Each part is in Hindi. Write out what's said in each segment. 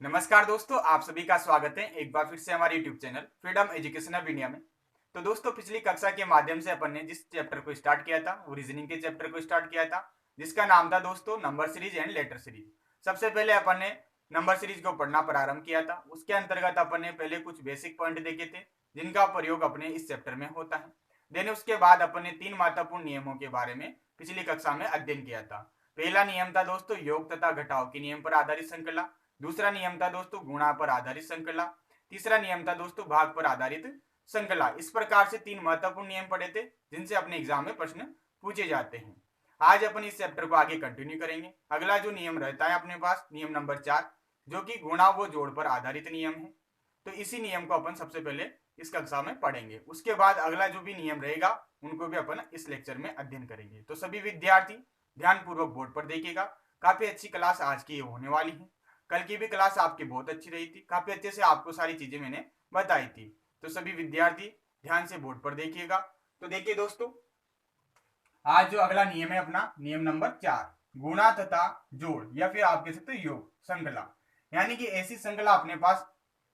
नमस्कार दोस्तों, आप सभी का स्वागत है एक बार फिर से हमारे YouTube channel freedom education of India में। तो दोस्तों, पिछली कक्षा के माध्यम से अपन ने जिस चैप्टर को स्टार्ट किया था वो रीजनिंग के चैप्टर को स्टार्ट किया था, जिसका नाम था दोस्तों number series and later series. सबसे पहले अपन ने नंबर सीरीज को पढ़ना प्रारंभ किया था। उसके अंतर्गत अपन ने पहले कुछ बेसिक पॉइंट देखे थे जिनका प्रयोग अपने इस चैप्टर में होता है। देन उसके बाद अपन ने 3 महत्वपूर्ण नियमों के बारे में पिछली कक्षा में अध्ययन किया था। पहला नियम था दोस्तों योग तथा घटाव के नियम पर आधारित श्रृंखला। दूसरा नियम था दोस्तों गुणा पर आधारित श्रृंखला। तीसरा नियम था दोस्तों भाग पर आधारित श्रृंखला। इस प्रकार से 3 महत्वपूर्ण नियम पढ़े थे जिनसे अपने एग्जाम में प्रश्न पूछे जाते हैं। आज अपन इस चैप्टर को आगे कंटिन्यू करेंगे। अगला जो नियम रहता है अपने पास नियम नंबर 4, जो कि गुणा व जोड़ पर आधारित नियम है। तो इसी नियम को अपन सबसे पहले इस कक्षा में पढ़ेंगे। उसके बाद अगला जो भी नियम रहेगा उनको भी अपन इस लेक्चर में अध्ययन करेंगे। तो सभी विद्यार्थी ध्यानपूर्वक बोर्ड पर देखिएगा। काफी अच्छी क्लास आज की होने वाली है। कल की भी क्लास आपकी बहुत अच्छी रही थी, काफी अच्छे से आपको सारी चीजें मैंने बताई थी। तो सभी विद्यार्थी ध्यान से बोर्ड पर देखिएगा। तो देखिए दोस्तों, आज जो अगला नियम है अपना नियम नंबर 4, गुणा तथा जोड़ या फिर आप कह सकते हो योग श्रृंखला। यानी कि ऐसी श्रृंखला अपने पास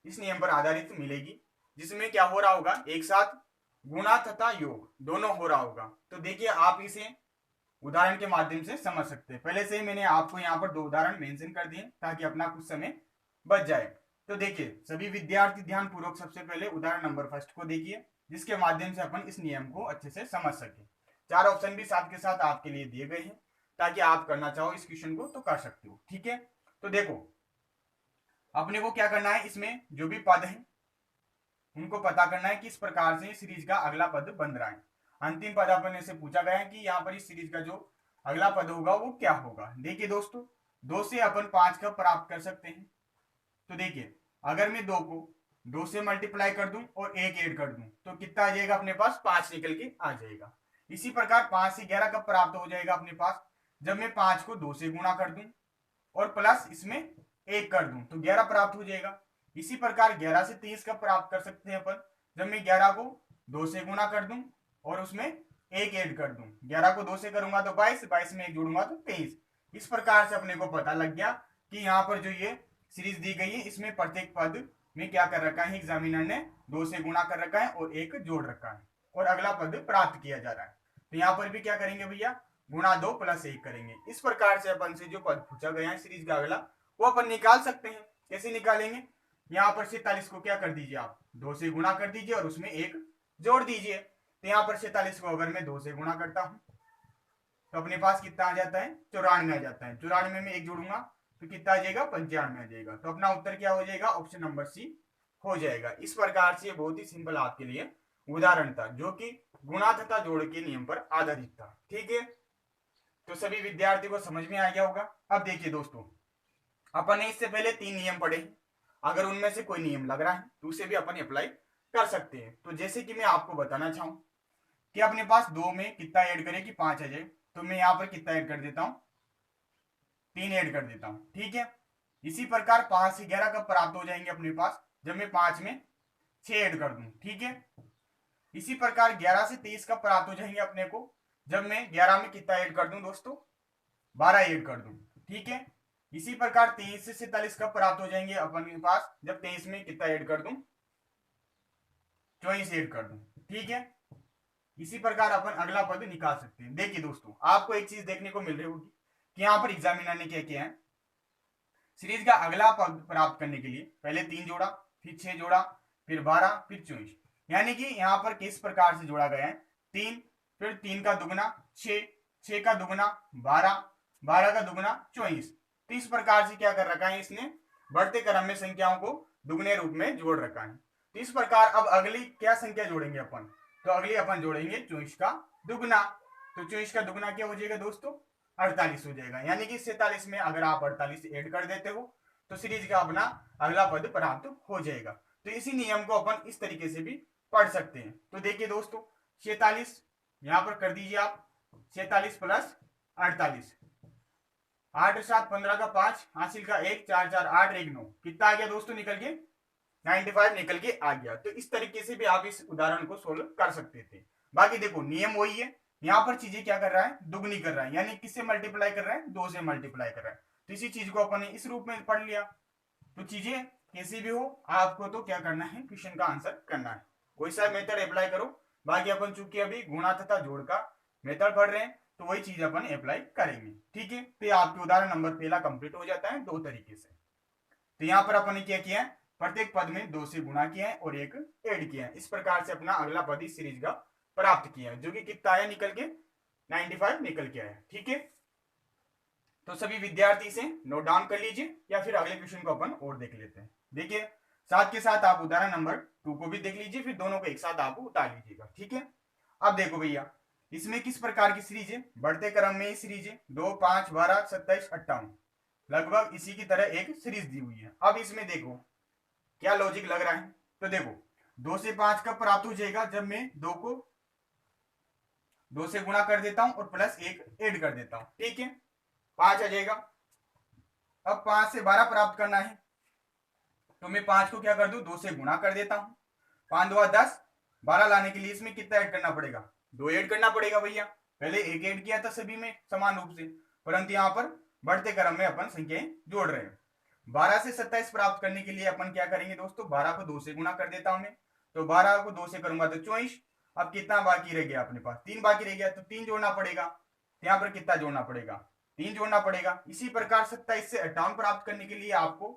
इस नियम पर आधारित मिलेगी जिसमें क्या हो रहा होगा, एक साथ गुणा तथा योग दोनों हो रहा होगा। तो देखिए आप इसे उदाहरण के माध्यम से समझ सकते हैं। पहले से ही मैंने आपको यहाँ पर 2 उदाहरण मेंशन कर दिए ताकि अपना कुछ समय बच जाए। तो देखिए सभी विद्यार्थी ध्यान पूर्वक सबसे पहले उदाहरण नंबर फर्स्ट को देखिए, जिसके माध्यम से अपन इस नियम को अच्छे से समझ सके। 4 ऑप्शन भी साथ के साथ आपके लिए दिए गए हैं ताकि आप करना चाहो इस क्वेश्चन को तो कर सकते हो। ठीक है, तो देखो अपने को क्या करना है, इसमें जो भी पद है उनको पता करना है कि इस प्रकार से सीरीज का अगला पद बन रहा है। अंतिम पद अपने से पूछा गया है कि यहाँ पर इस सीरीज का जो अगला पद होगा वो क्या होगा। देखिए दोस्तों, 2 से अपन 5 का प्राप्त कर सकते हैं। तो देखिए अगर मैं 2 को 2 से मल्टीप्लाई कर दूं और 1 ऐड कर दूं तो कितना आ जाएगा अपने पास, 5 निकल के आ जाएगा। इसी प्रकार 5 से 11 कब प्राप्त हो जाएगा अपने पास, जब मैं 5 को 2 से गुणा कर दूं और प्लस इसमें 1 कर दूं तो 11 प्राप्त हो जाएगा। इसी प्रकार 11 से 30 कब प्राप्त कर सकते हैं अपन, जब मैं 11 को 2 से गुणा कर दूं और उसमें 1 ऐड कर दूं। 11 को 2 से करूंगा तो 22, 22 में 1 जोड़ूंगा तो 23। इस प्रकार से अपने को पता लग गया कि यहाँ पर जो ये सीरीज दी गई है इसमें प्रत्येक पद में क्या कर रखा है, एग्जामिनर ने 2 से गुणा कर रखा है और 1 जोड़ रखा है और अगला पद प्राप्त किया जा रहा है। तो यहाँ पर भी क्या करेंगे भैया, गुणा 2 प्लस 1 करेंगे। इस प्रकार से अपन से जो पद पूछा गया है सीरीज का अगला वो अपन निकाल सकते हैं। कैसे निकालेंगे, यहाँ पर 47 को क्या कर दीजिए आप 2 से गुणा कर दीजिए और उसमें 1 जोड़ दीजिए। तो यहाँ पर 47 को अगर मैं 2 से गुणा करता हूँ तो अपने पास कितना आ जाता है, 94 आ जाता है। 94 में 1 जोड़ूंगा तो कितना आ जाएगा, 95 आ जाएगा। तो अपना उत्तर क्या हो जाएगा, ऑप्शन नंबर सी हो जाएगा। इस प्रकार से बहुत ही सिंपल आपके लिए उदाहरण था जो कि गुणा तथा जोड़ के नियम पर आधारित था। ठीक है, तो सभी विद्यार्थी को समझ में आ गया होगा। अब देखिए दोस्तों, अपन ने इससे पहले 3 नियम पढ़े, अगर उनमें से कोई नियम लग रहा है तो उसे भी अपन अप्लाई कर सकते हैं। तो जैसे कि मैं आपको बताना चाहूं कि अपने पास 2 में कितना ऐड करें कि 5 आ जाए, तो मैं यहाँ पर कितना ऐड कर देता हूँ, 3 ऐड कर देता हूँ। ठीक है, इसी प्रकार 5 से 11 कब प्राप्त हो जाएंगे अपने पास, जब मैं 5 में 6 ऐड कर दूं। ठीक है, इसी प्रकार 11 से 23 कब प्राप्त हो जाएंगे अपने को, जब मैं 11 में कितना ऐड कर दूं दोस्तों, 12 ऐड कर दूं। ठीक है, इसी प्रकार 23 से 47 कब प्राप्त हो जाएंगे अपन के पास, जब 23 में कितना ऐड कर दूं, 24 ऐड कर दूं। ठीक है, इसी प्रकार अपन अगला पद निकाल सकते हैं। देखिए दोस्तों, आपको एक चीज देखने को मिल रही होगी कि यहाँ पर एग्जामिनर ने क्या किया है, सीरीज का अगला पद प्राप्त करने के लिए पहले 3 जोड़ा, फिर 6 जोड़ा, फिर 12, फिर 24। यानी कि यहाँ पर किस प्रकार से जोड़ा गया है, 3, फिर 3 का दुगना 6, 6 का दुगना 12, 12 का दुगना 24। तो इस प्रकार से क्या कर रखा है इसने, बढ़ते क्रम में संख्याओं को दुगने रूप में जोड़ रखा है। तो इस प्रकार अब अगली क्या संख्या जोड़ेंगे अपन, तो अगली अपन जोड़ेंगे 24 का दुगना। तो 24 का दुगना क्या हो जाएगा दोस्तों, 48 हो जाएगा। यानी कि 47 में अगर आप 48 ऐड कर देते हो तो सीरीज का अपना अगला पद प्राप्त हो जाएगा। तो इसी नियम को अपन इस तरीके से भी पढ़ सकते हैं। तो देखिए दोस्तों, 46 यहां पर कर दीजिए आप, 46 प्लस 48, 8 7 15 का 5, हासिल का 1, 4 4 8 1 9, कितना आ गया दोस्तों निकल के, 95 निकल के आ गया। तो इस तरीके से भी आप इस उदाहरण को सोल्व कर सकते थे। बाकी देखो नियम वही है, यहाँ पर चीजें क्या कर रहा है, दुगनी कर रहा है। यानी किससे मल्टीप्लाई कर रहा है, 2 से मल्टीप्लाई कर रहा है। तो इसी चीज को अपन ने इस रूप में पढ़ लिया। तो चीजें कैसी भी हो, आपको तो क्या करना है, क्वेश्चन का आंसर करना है, कोई सा मेथड अप्लाई करो। बाकी अपन चूंकि अभी गुणा तथा जोड़ का मेथड पढ़ रहे हैं तो वही चीज अपन अप्लाई करेंगे। ठीक है, तो आपके उदाहरण नंबर पहला कंप्लीट हो जाता है दो तरीके से। तो यहाँ पर अपन ने क्या किया है, प्रत्येक पद में 2 से गुणा किया है और एक ऐड किया है। इस प्रकार से अपना अगला पद इस सीरीज का प्राप्त किया है, जो कि कितना आया निकल के 95 निकल के आया। ठीक है, तो सभी विद्यार्थी से नोट डाउन कर लीजिए, या फिर अगले क्वेश्चन को अपन और देख लेते हैं। देखिए साथ के साथ आप उदाहरण नंबर 2 को भी देख लीजिए, फिर दोनों को एक साथ आप उतार लीजिएगा। ठीक है, अब देखो भैया इसमें किस प्रकार की सीरीज है, बढ़ते क्रम में सीरीज है 2, 5, 12, 27, 58, लगभग इसी की तरह एक सीरीज दी हुई है। अब इसमें देखो क्या लॉजिक लग रहा है, तो देखो 2 से 5 कब प्राप्त हो जाएगा, जब मैं 2 को 2 से गुणा कर देता हूं और प्लस 1 ऐड कर देता हूं। ठीक है, 5 आ जाएगा। अब 5 से 12 प्राप्त करना है, तो मैं 5 को क्या कर दूं, 2 से गुणा कर देता हूं। 5 2 10, 12 लाने के लिए इसमें कितना ऐड करना पड़ेगा, 2 ऐड करना पड़ेगा भैया। पहले 1 ऐड किया था सभी में समान रूप से, परंतु यहाँ पर बढ़ते क्रम में अपन संख्याएं जोड़ रहे हैं। 12 से 27 प्राप्त करने के लिए अपन क्या करेंगे दोस्तों, 12 को 2 से गुणा कर देता हूं मैं, तो 12 को 2 से करूंगा तो 24। अब कितना बाकी रह गया अपने पास, 3 बाकी रह गया, तो 3 जोड़ना पड़ेगा। यहाँ पर कितना जोड़ना पड़ेगा, 3 जोड़ना पड़ेगा। इसी प्रकार 27 से 58 प्राप्त करने के लिए आपको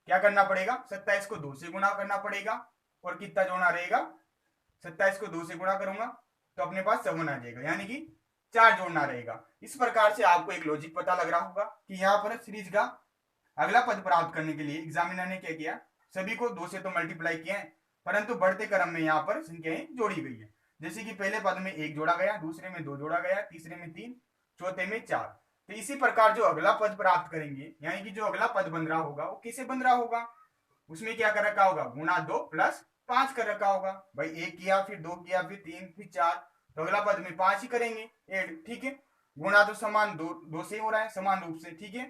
क्या करना पड़ेगा, 27 को 2 से गुणा करना पड़ेगा, और कितना जोड़ना रहेगा, 27 को 2 से गुणा करूंगा तो अपने पास 54 आ जाएगा, यानी कि 4 जोड़ना रहेगा। इस प्रकार से आपको एक लॉजिक पता लग रहा होगा कि यहाँ पर सीरीज का अगला पद प्राप्त करने के लिए एग्जामिनर ने क्या किया, सभी को 2 से तो मल्टीप्लाई किया है, परंतु बढ़ते क्रम में यहाँ पर संख्याएं जोड़ी गई है। जैसे कि पहले पद में 1 जोड़ा गया, दूसरे में 2 जोड़ा गया, तीसरे में 3, चौथे में 4। तो इसी प्रकार जो अगला पद प्राप्त करेंगे, यानी कि जो अगला पद बन रहा होगा वो कैसे बन रहा होगा, उसमें क्या कर रखा होगा, गुणा 2 प्लस 5 कर रखा होगा। भाई 1 किया, फिर 2 किया, फिर 3, फिर 4, तो अगला पद में 5 ही करेंगे ऐड। ठीक है, गुणा तो समान दो से हो रहा है समान रूप से। ठीक है,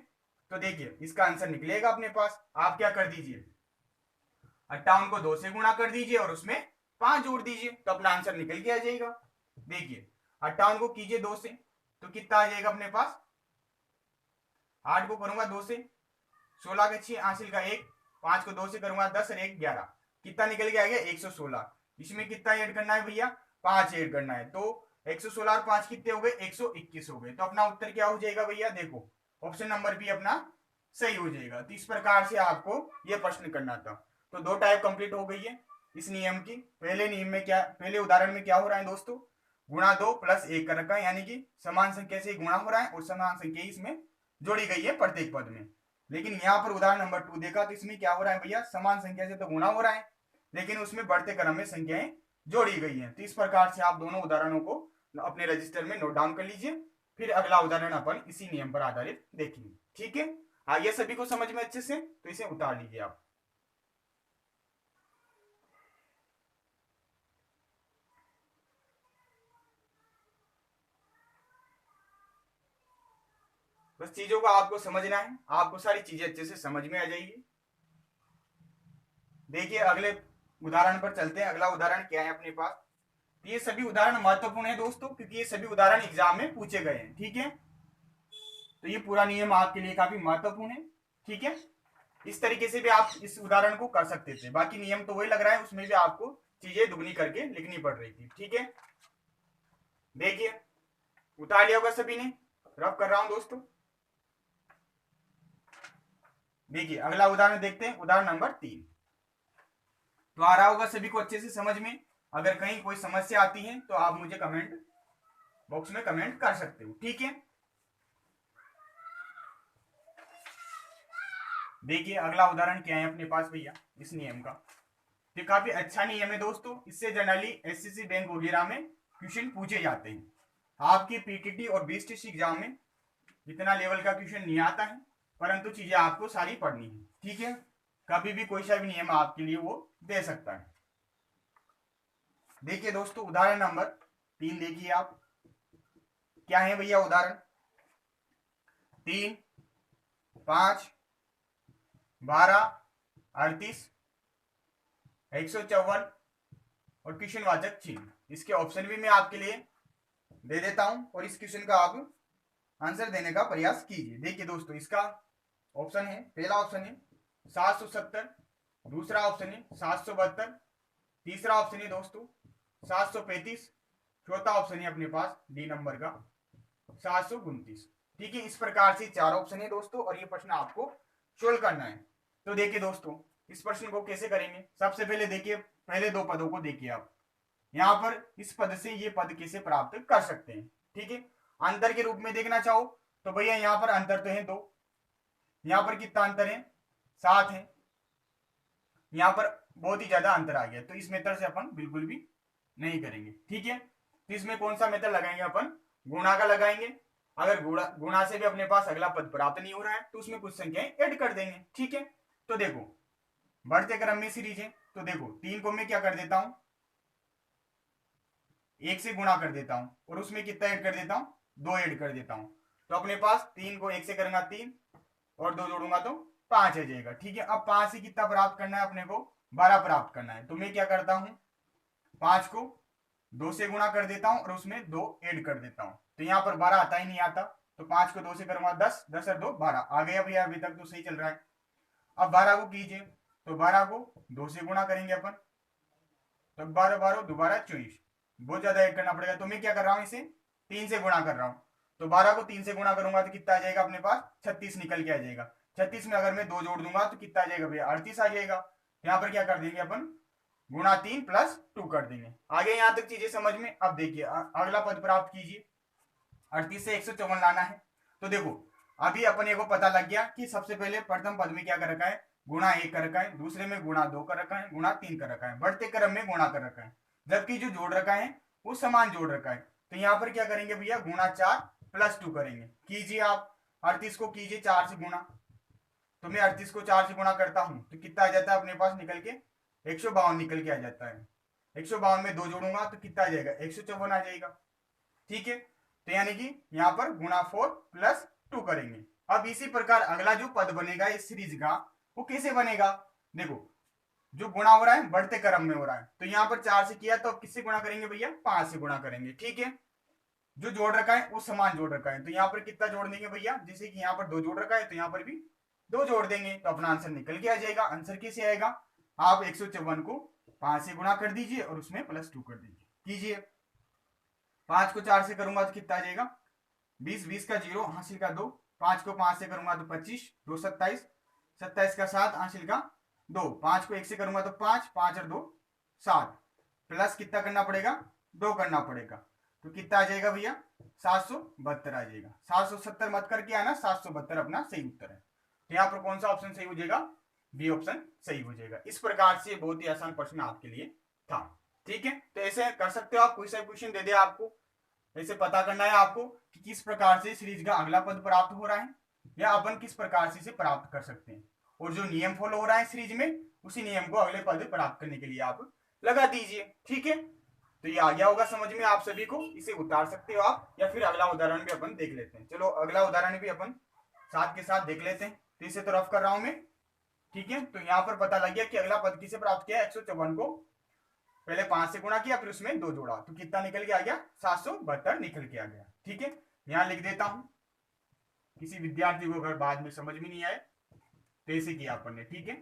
तो देखिए इसका आंसर निकलेगा अपने पास। आप क्या कर दीजिए, 58 को 2 से गुणा कर दीजिए और उसमें 5 जोड़ दीजिए, तो अपना आंसर निकल के आ जाएगा। देखिए 58 को कीजिए 2 से तो कितना आ जाएगा अपने पास, 8 को करूंगा 2 से 16 का 6 हासिल का 1, 5 को 2 से करूंगा 10 और 1 11, कितना निकल के आ गया 116। इसमें कितना ऐड करना है भैया, 5 ऐड करना है, तो 116 और 5 कितने हो गए, 121 हो गए। तो अपना उत्तर क्या हो जाएगा भैया, देखो ऑप्शन नंबर बी अपना सही हो जाएगा। तो इस प्रकार से आपको यह प्रश्न करना था। तो 2 टाइप कंप्लीट हो गई है इस नियम की। पहले नियम में क्या, पहले उदाहरण में क्या हो रहा है दोस्तों, गुणा 2 प्लस 1 कर रखा है, यानी कि समान संख्या से गुणा हो रहा है और समान संख्या इसमें जोड़ी गई है प्रत्येक पद में। लेकिन यहाँ पर उदाहरण नंबर 2 देखा तो इसमें क्या हो रहा है भैया, समान संख्या से तो गुणा हो रहा है, लेकिन उसमें बढ़ते क्रम में संख्याएं जोड़ी गई हैं। तो इस प्रकार से आप दोनों उदाहरणों को अपने रजिस्टर में नोट डाउन कर लीजिए, फिर अगला उदाहरण अपन इसी नियम पर आधारित देखेंगे। ठीक है, आइए सभी को समझ में अच्छे से, तो इसे उतार लीजिए आप। बस चीजों को आपको समझना है, आपको सारी चीजें अच्छे से समझ में आ जाएगी। देखिए अगले उदाहरण पर चलते हैं। अगला उदाहरण क्या है अपने पास, ये सभी उदाहरण महत्वपूर्ण है दोस्तों, क्योंकि ये सभी उदाहरण एग्जाम में पूछे गए हैं। ठीक है, तो ये पूरा नियम आपके लिए काफी महत्वपूर्ण है। ठीक है, इस तरीके से भी आप इस उदाहरण को कर सकते थे, बाकी नियम तो वही लग रहा है, उसमें भी आपको चीजें दुगनी करके लिखनी पड़ रही थी। ठीक है, देखिए उतार लिया होगा सभी ने, रफ कर रहा हूं दोस्तों। देखिए अगला उदाहरण देखते हैं, उदाहरण नंबर 3। तो आ रहा होगा सभी को अच्छे से समझ में। अगर कहीं कोई समस्या आती है तो आप मुझे कमेंट बॉक्स में कमेंट कर सकते हो। ठीक है, देखिए अगला उदाहरण क्या है अपने पास भैया इस नियम का। ये काफी अच्छा नियम है दोस्तों, इससे जनरली एसएससी बैंक वगैरह में क्वेश्चन पूछे जाते हैं। आपकी पीटीटी और बीएसटीसी एग्जाम में इतना लेवल का क्वेश्चन नहीं आता है, परंतु चीजें आपको सारी पढ़नी है। ठीक है, कभी भी कोई सा भी नियम आपके लिए वो दे सकता है। देखिए दोस्तों उदाहरण नंबर 3 देखिए आप, क्या है भैया उदाहरण, 3, 5, 12, 38, 154 और क्वेश्चन वाचक चिन्ह। इसके ऑप्शन भी मैं आपके लिए दे देता हूं और इस क्वेश्चन का आप आंसर देने का प्रयास कीजिए। देखिए दोस्तों इसका ऑप्शन है, पहला ऑप्शन है 770, दूसरा ऑप्शन है 772, तीसरा ऑप्शन है दोस्तों 735, चौथा ऑप्शन है अपने पास डी नंबर का 729। ठीक है, इस प्रकार से चार ऑप्शन है दोस्तों और ये प्रश्न आपको सोल्व करना है। तो देखिए दोस्तों, इस प्रश्न को कैसे करेंगे, सबसे पहले देखिए पहले दो पदों को देखिए आप, यहाँ पर इस पद से ये पद कैसे प्राप्त कर सकते हैं। ठीक है, अंतर के रूप में देखना चाहो तो भैया यहाँ पर अंतर तो है 2, यहाँ पर कितना अंतर है 7 है, यहाँ पर बहुत ही ज्यादा अंतर आ गया, तो इस मेथड से अपन बिल्कुल भी नहीं करेंगे। ठीक है, तो इसमें कौन सा मेथड लगाएंगे अपन, गुणा का लगाएंगे। अगर गुणा से भी अपने पास अगला पद प्राप्त नहीं हो रहा है तो उसमें कुछ संख्याएं ऐड कर देंगे। ठीक है, तो देखो बढ़ते क्रम में सीरीज है, तो देखो 3 को मैं क्या कर देता हूं 1 से गुणा कर देता हूं और उसमें कितना ऐड कर देता हूं 2 ऐड कर देता हूं, तो अपने पास 3 को 1 से करूंगा 3 और 2 जोड़ूंगा तो 5 आ जाएगा। ठीक है, अब 5 से कितना प्राप्त करना है अपने को 12 प्राप्त करना है, तो मैं क्या करता हूं 5 को 2 से गुणा कर देता हूं और उसमें 2 ऐड कर देता हूं, तो यहाँ पर 12 आता ही नहीं आता, तो 5 को 2 से करूंगा 10, 10 और 2 12 आ गया भैया, अभी तक तो सही चल रहा है। अब 12 को कीजिए, तो 12 को 2 से गुणा करेंगे अपन, तो 12 12 दोबारा 24, बहुत ज्यादा ऐड करना पड़ेगा, तो मैं क्या कर रहा हूँ इसे 3 से गुणा कर रहा हूँ, तो 12 को 3 से गुणा करूंगा तो कितना आ जाएगा अपने पास 36 निकल के आ जाएगा। 36 में अगर मैं 2 जोड़ दूंगा तो कितना आ जाएगा भैया 38 आ जाएगा। यहाँ पर क्या कर देंगे अपन गुणा 3 प्लस 2 कर देंगे। आगे यहाँ तक चीजें समझ में। अब देखिए अगला पद प्राप्त कीजिए, 38 से 154 लाना है, तो देखो अभी अपन को पता लग गया कि सबसे पहले प्रथम पद में क्या कर रखा है गुणा 1 कर रखा है, दूसरे में गुणा 2 कर रखा है, गुणा 3 कर रखा है, बढ़ते क्रम में गुणा कर रखा है, जबकि जो जोड़ रखा है वो समान जोड़ रखा है। तो यहाँ पर क्या करेंगे भैया गुणा 4 प्लस 2 करेंगे। कीजिए आप 38 को कीजिए 4 से गुणा, तो मैं 38 को 4 से गुणा करता हूं तो कितना आ जाता है अपने पास निकल के 152 निकल के आ जाता है। 152 में 2 जोड़ूंगा तो कितना आ जाएगा 154 आ जाएगा। ठीक है, तो यानी कि यहाँ पर गुणा 4 प्लस 2 करेंगे। अब इसी प्रकार अगला जो पद बनेगा इस सीरीज का वो कैसे बनेगा, देखो जो गुणा हो रहा है बढ़ते क्रम में हो रहा है, तो यहाँ पर 4 से किया तो अब किससे गुणा करेंगे भैया 5 से गुणा करेंगे। ठीक है, जो जोड़ रखा है वो समान जोड़ रखा है, तो यहाँ पर कितना जोड़ देंगे भैया, जैसे कि यहाँ पर 2 जोड़ रखा है तो यहाँ पर भी 2 जोड़ देंगे, तो अपना आंसर निकल के आ जाएगा। आंसर कैसे आएगा, आप 154 को 5 से गुणा कर दीजिए और उसमें प्लस 2 कर दीजिए। कीजिए 5 को 4 से करूंगा तो कितना आ जाएगा 20, 20 का 0 हासिल का 2, 5 को 5 से करूंगा तो 25, 2 27, 27 का 7 हासिल का 2, 5 को 1 से करूंगा तो 5, 5 और 2 7, प्लस कितना करना पड़ेगा 2 करना पड़ेगा, तो कितना आ जाएगा भैया 772 आ जाएगा। 770 मत करके आना, 772 अपना सही उत्तर है। तो यहाँ पर कौन सा ऑप्शन सही हो जाएगा, बी ऑप्शन सही हो जाएगा। इस प्रकार से बहुत ही आसान प्रश्न आपके लिए था। ठीक है, तो ऐसे कर सकते हो आप, कोई सा क्वेश्चन दे दे आपको, ऐसे पता करना है आपको कि किस प्रकार से सीरीज का अगला पद प्राप्त हो रहा है या अपन किस प्रकार से इसे प्राप्त कर सकते हैं, और जो नियम फॉलो हो रहा है सीरीज में उसी नियम को अगले पद प्राप्त करने के लिए आप लगा दीजिए। ठीक है, तो ये आ गया होगा समझ में आप सभी को, इसे उतार सकते हो आप, या फिर अगला उदाहरण भी अपन देख लेते हैं। चलो अगला उदाहरण भी अपन साथ के साथ देख लेते हैं, तो इसे तो रफ कर रहा हूं मैं। ठीक है, तो यहाँ पर पता लग गया कि अगला पद किसे प्राप्त किया 154 को पहले 5 से गुणा किया फिर उसमें 2 जोड़ा, तो कितना निकल के आ गया 772 निकल के आ गया। ठीक है, यहां लिख देता हूं, किसी विद्यार्थी को अगर बाद में समझ में नहीं आए तो ऐसे किया अपन ने। ठीक है,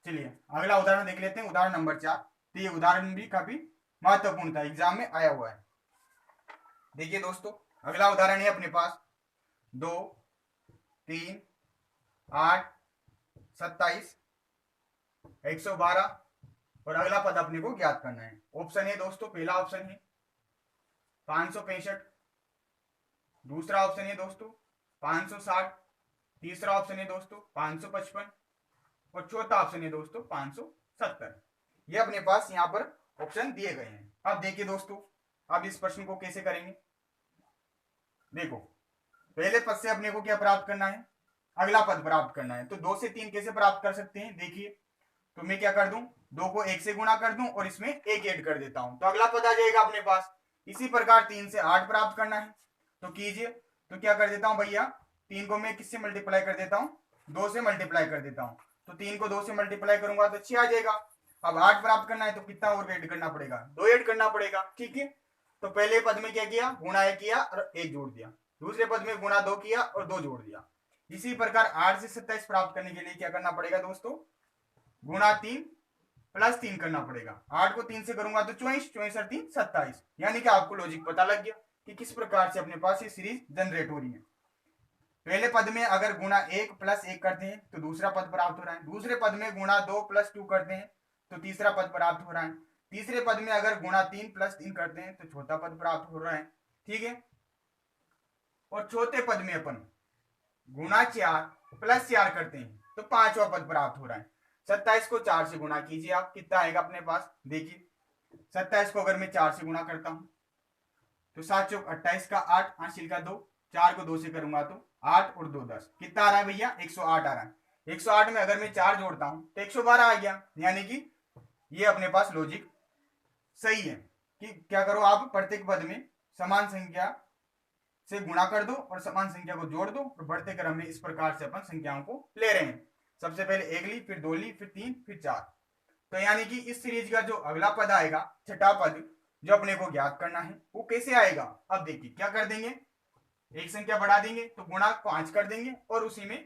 चलिए अगला उदाहरण देख लेते हैं, उदाहरण नंबर 4। तो ये उदाहरण भी काफी महत्वपूर्ण था, एग्जाम में आया हुआ है। देखिए दोस्तों अगला उदाहरण है अपने पास 2 3 8 27 112 और अगला पद अपने को ज्ञात करना है। ऑप्शन है दोस्तों, पहला ऑप्शन है 565, दूसरा ऑप्शन है दोस्तों 560, तीसरा ऑप्शन है दोस्तों 555 और चौथा ऑप्शन है दोस्तों 570। ये अपने पास यहाँ पर ऑप्शन दिए गए हैं। अब देखिए दोस्तों, अब इस प्रश्न को कैसे करेंगे, देखो पहले पद से अपने को क्या प्राप्त करना है, अगला पद प्राप्त करना है। तो 2 से 3 कैसे प्राप्त कर सकते हैं, देखिए तो मैं क्या कर दूं 2 को 1 से गुणा कर दूं और इसमें 1 ऐड कर देता हूं, तो अगला पद आ जाएगा अपने पास। इसी प्रकार 3 से 8 प्राप्त करना है, तो कीजिए, तो क्या कर देता हूं भैया 3 को मैं किससे मल्टीप्लाई कर देता हूं 2 से मल्टीप्लाई कर देता हूं, तो 3 को 2 से मल्टीप्लाई करूंगा तो 6 आ जाएगा। अब 8 प्राप्त करना है तो कितना और ऐड करना पड़ेगा 2 ऐड करना पड़ेगा। ठीक है, तो पहले पद में क्या किया गुणा 1 किया और 1 जोड़ दिया, दूसरे पद में गुणा 2 किया और 2 जोड़ दिया, इसी प्रकार 8 से 27 प्राप्त करने के लिए क्या करना पड़ेगा दोस्तों, गुणा 3 प्लस 3 करना पड़ेगा। 8 को 3 से करूंगा तो 24, 24 और 3 27। यानी कि आपको लॉजिक पता लग गया कि किस प्रकार से अपने पास ये सीरीज जनरेट हो रही है। पहले पद में अगर गुणा 1 प्लस 1 करते हैं तो दूसरा पद प्राप्त हो रहा है। दूसरे पद में गुणा 2 प्लस 2 करते हैं तो तीसरा पद प्राप्त हो रहा है। तीसरे पद में अगर गुणा 3 प्लस 3 करते हैं तो चौथा पद प्राप्त हो रहा है। ठीक है, और चौथे पद में अपन गुणा 4 प्लस 4 करते हैं तो पांचवा पद प्राप्त हो रहा है। 27 को 4 से गुणा कीजिए आप, कितना आएगा अपने पास, देखिए 27 को अगर मैं 4 से गुणा करता हूं तो 7 चौक 28 का 8, हासिल का 2, 4 को 2 से करूंगा तो 8 और 2 10, कितना आ रहा है भैया, 108 आ रहा है। 108 में अगर मैं 4 जोड़ता हूं तो 112 आ गया। यानी कि ये अपने पास लॉजिक सही है कि क्या करो आप, प्रत्येक पद में समान संख्या से गुणा कर दो और समान संख्या को जोड़ दो और बढ़ते क्रम में इस प्रकार से अपन संख्याओं को ले रहे हैं। सबसे पहले 1 ली, फिर 2 ली, फिर 3, फिर 4। तो यानी कि इस सीरीज का जो अगला पद आएगा, छठा पद, जो अपने को ज्ञात करना है, वो कैसे आएगा। अब देखिए क्या कर देंगे, एक संख्या बढ़ा देंगे तो गुणा 5 कर देंगे और उसी में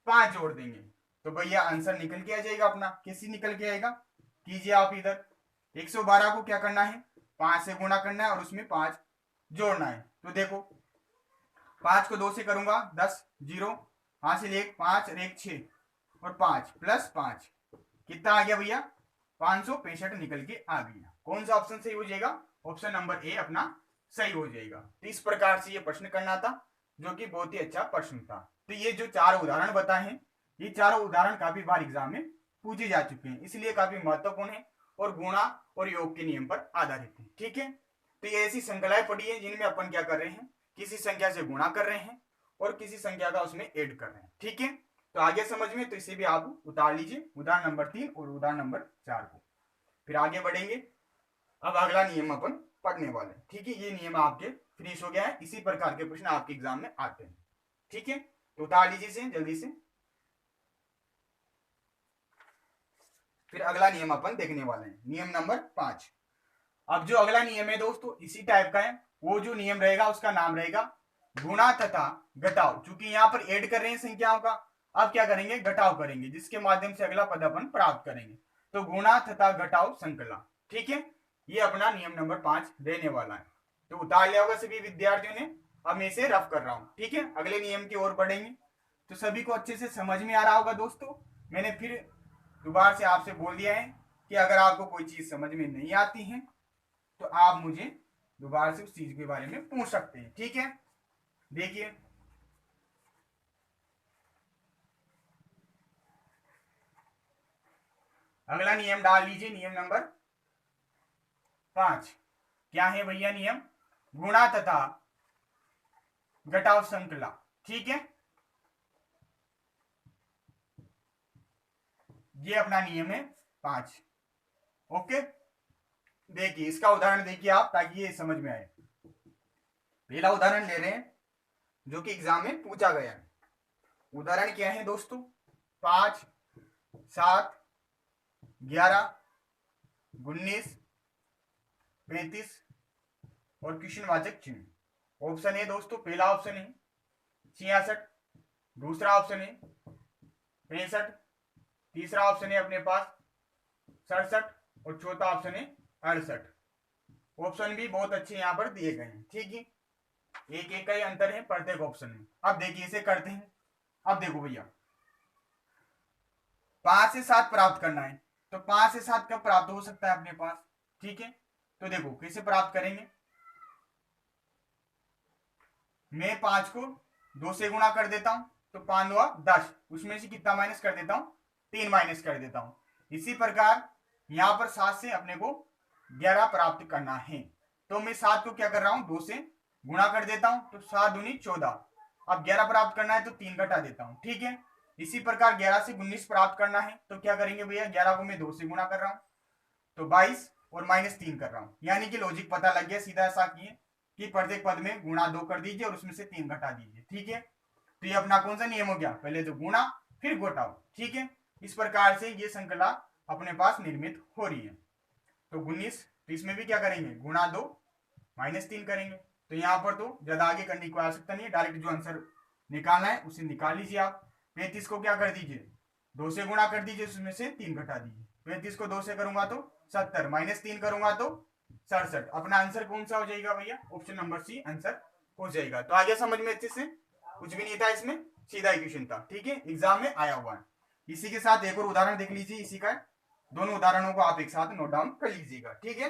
5 जोड़ देंगे तो भैया आंसर निकल के आ जाएगा अपना। कैसे निकल के आएगा, कीजिए आप इधर 112 को क्या करना है, 5 से गुणा करना है और उसमें 5 जोड़ना है। तो देखो 5 को 2 से करूंगा 10, 0, हासिल 1, 5 और 1 6 और 5 प्लस 5, कितना आ गया भैया, 565 निकल के आ गया। कौन सा ऑप्शन सही हो जाएगा, ऑप्शन नंबर ए अपना सही हो जाएगा। तो इस प्रकार से ये प्रश्न करना था, जो कि बहुत ही अच्छा प्रश्न था। तो ये जो 4 उदाहरण बताए हैं, ये चारों उदाहरण काफी बार एग्जाम में पूछे जा चुके हैं, इसलिए काफी महत्वपूर्ण है और गुणा और योग के नियम पर आधारित है। ठीक है, तो ये ऐसी श्रृंखलाएं पढ़ी है जिनमें अपन क्या कर रहे हैं, किसी संख्या से गुणा कर रहे हैं और किसी संख्या का उसमें ऐड कर रहे हैं। ठीक है, तो आगे समझ में, तो इसे भी आप उतार लीजिए, उदाहरण नंबर 3 और उदाहरण नंबर 4 को। फिर आगे बढ़ेंगे। अब अगला नियम अपन पढ़ने वाले हैं। ठीक है, ये नियम आपके फिनिश हो गया है। इसी प्रकार के प्रश्न आपके एग्जाम में आते हैं। ठीक है, तो उतार लीजिए इसे जल्दी से। फिर अगला नियम अपन देखने वाले हैं, नियम नंबर 5। अब जो अगला नियम है दोस्तों इसी टाइप का है। वो जो नियम रहेगा उसका नाम रहेगा गुणा तथा घटाव। चूंकि यहाँ पर ऐड कर रहे हैं संख्याओं का, अब क्या करेंगे, घटाव करेंगे, जिसके माध्यम से अगला पद अपन प्राप्त करेंगे। तो गुणा तथा घटाव संकला। ठीक है, ये अपना नियम नंबर 5 रहने वाला है। तो उतार लिया होगा सभी विद्यार्थियों ने। अब मैं इसे रफ कर रहा हूं। ठीक है, अगले नियम की ओर बढ़ेंगे। तो सभी को अच्छे से समझ में आ रहा होगा दोस्तों। मैंने फिर दोबारा से आपसे बोल दिया है कि अगर आपको कोई चीज समझ में नहीं आती है तो आप मुझे दोबारा से उस चीज के बारे में पूछ सकते हैं। ठीक है, देखिए अगला नियम डाल लीजिए, नियम नंबर 5। क्या है भैया नियम, गुणा तथा घटाव संकला। ठीक है, ये अपना नियम है 5। ओके, देखिए इसका उदाहरण देखिए आप, ताकि ये समझ में आए। पहला उदाहरण ले रहे हैं जो कि एग्जाम में पूछा गया है। उदाहरण क्या है दोस्तों, 5, 7, 11, 19, 35 और क्वेश्चनवाचक चिन्ह। ऑप्शन है दोस्तों, पहला ऑप्शन है 66, दूसरा ऑप्शन है 65, तीसरा ऑप्शन है अपने पास 67 और चौथा ऑप्शन है 68। ऑप्शन भी बहुत अच्छे यहाँ पर दिए गए हैं। ठीक है, एक एक का ही अंतर है प्रत्येक ऑप्शन में। अब देखिए इसे करते हैं। अब देखो भैया 5 से 7 प्राप्त करना है, तो 5 से 7 कब प्राप्त हो सकता है अपने पास। ठीक है, तो देखो कैसे प्राप्त करेंगे। मैं 5 को 2 से गुणा कर देता हूं तो 5 दुआ 10, उसमें से कितना माइनस कर देता हूं, 3 माइनस कर देता हूं। इसी प्रकार यहां पर 7 से अपने को 11 प्राप्त करना है, तो मैं 7 को क्या कर रहा हूं, 2 से गुणा कर देता हूं तो 7 दूनी 14। अब 11 प्राप्त करना है तो 3 घटा देता हूं। ठीक है, इसी प्रकार 11 से 19 प्राप्त करना है तो क्या करेंगे भैया, 11 को मैं 2 से गुणा कर रहा हूं तो 22 और माइनस 3 कर रहा हूं। यानी कि लॉजिक पता लग गया, सीधा ऐसा किए कि प्रत्येक पद में गुणा 2 कर दीजिए और उसमें से 3 घटा दीजिए। ठीक है, तो ये अपना कौन सा नियम हो गया, पहले तो गुणा फिर घटाओ। ठीक है, इस प्रकार से ये संकला अपने पास निर्मित हो रही है। तो 19, तो इसमें भी क्या करेंगे, गुणा 2 माइनस 3 करेंगे। तो यहाँ पर तो ज्यादा आगे करने की आवश्यकता नहीं है, डायरेक्ट जो आंसर निकालना है उसे निकाल लीजिए आप। 35 को क्या कर दीजिए, 2 से गुणा कर दीजिए, उसमें से 3 घटा दीजिए। 35 को 2 से करूंगा तो 70, माइनस 3 करूंगा तो 67। अपना आंसर कौन सा हो जाएगा भैया, ऑप्शन नंबर सी आंसर हो जाएगा। तो आगे समझ में अच्छे से, कुछ भी नहीं था इसमें, सीधा इक्वेशन था, ठीक है, एग्जाम में आया हुआ है। इसी के साथ एक और उदाहरण देख लीजिए इसी का, दोनों उदाहरणों को आप एक साथ नोट डाउन कर लीजिएगा, ठीक है।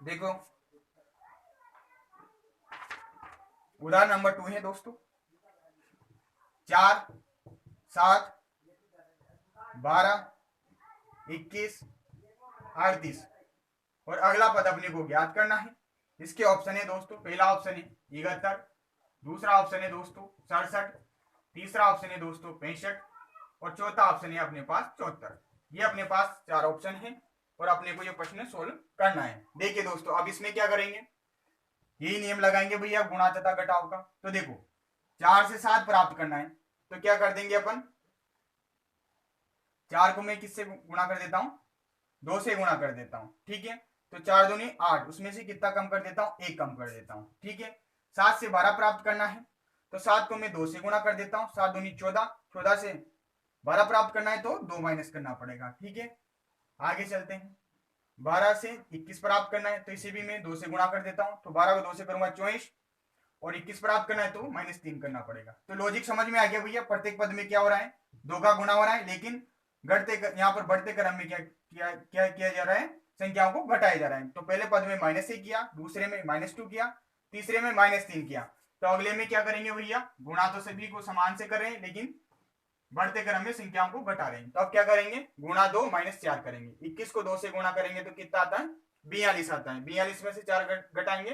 देखो उदाहरण नंबर 2 है दोस्तों, 4, 7, 12, 21, 38 और अगला पद अपने को ज्ञात करना है। इसके ऑप्शन है दोस्तों, पहला ऑप्शन है 71, दूसरा ऑप्शन है दोस्तों 67, तीसरा ऑप्शन है दोस्तों 65 और चौथा ऑप्शन है अपने पास 74। ये अपने पास 4 ऑप्शन है और अपने को ये प्रश्न सोल्व करना है। देखिए दोस्तों, अब इसमें क्या करेंगे, यही नियम लगाएंगे भैया गुणा तथा घटाव का। तो देखो 4 से 7 प्राप्त करना है तो क्या कर देंगे अपन, 4 को मैं किससे गुणा कर देता हूं, 2 से गुणा कर देता हूं, ठीक है। तो 4 दूनी 8, उसमें से कितना कम कर देता हूं, 1 कम कर देता हूं, ठीक है। 7 से 12 प्राप्त करना है तो 7 को मैं 2 से गुणा कर देता हूं, 7 दूनी 14, 14 से 12 प्राप्त करना है तो 2 माइनस करना पड़ेगा, ठीक है। आगे चलते हैं, 12 से 21 प्राप्त करना है तो इसे भी मैं 2 से गुणा कर देता हूं, तो 12 को 2 से करूंगा 24 और 21 प्राप्त करना है तो माइनस 3 करना पड़ेगा। तो लॉजिक समझ में आ गया भैया, प्रत्येक पद में क्या हो रहा है, 2 का गुणा हो रहा है, लेकिन घटते यहाँ पर बढ़ते क्रम में क्या किया जा रहा है, संख्याओं को घटाया जा रहा है। तो पहले पद में -1 किया, दूसरे में -2 किया, तीसरे में -3 किया, तो अगले में क्या करेंगे भैया, गुणा तो सभी को समान से कर रहे हैं लेकिन बढ़ते क्रम में संख्याओं को घटा रहे हैं। तो अब क्या करेंगे, गुणा 2 -4 करेंगे। 21 को 2 से गुणा करेंगे तो कितना आता है, 42 आता है। 42 में से 4 घटाएंगे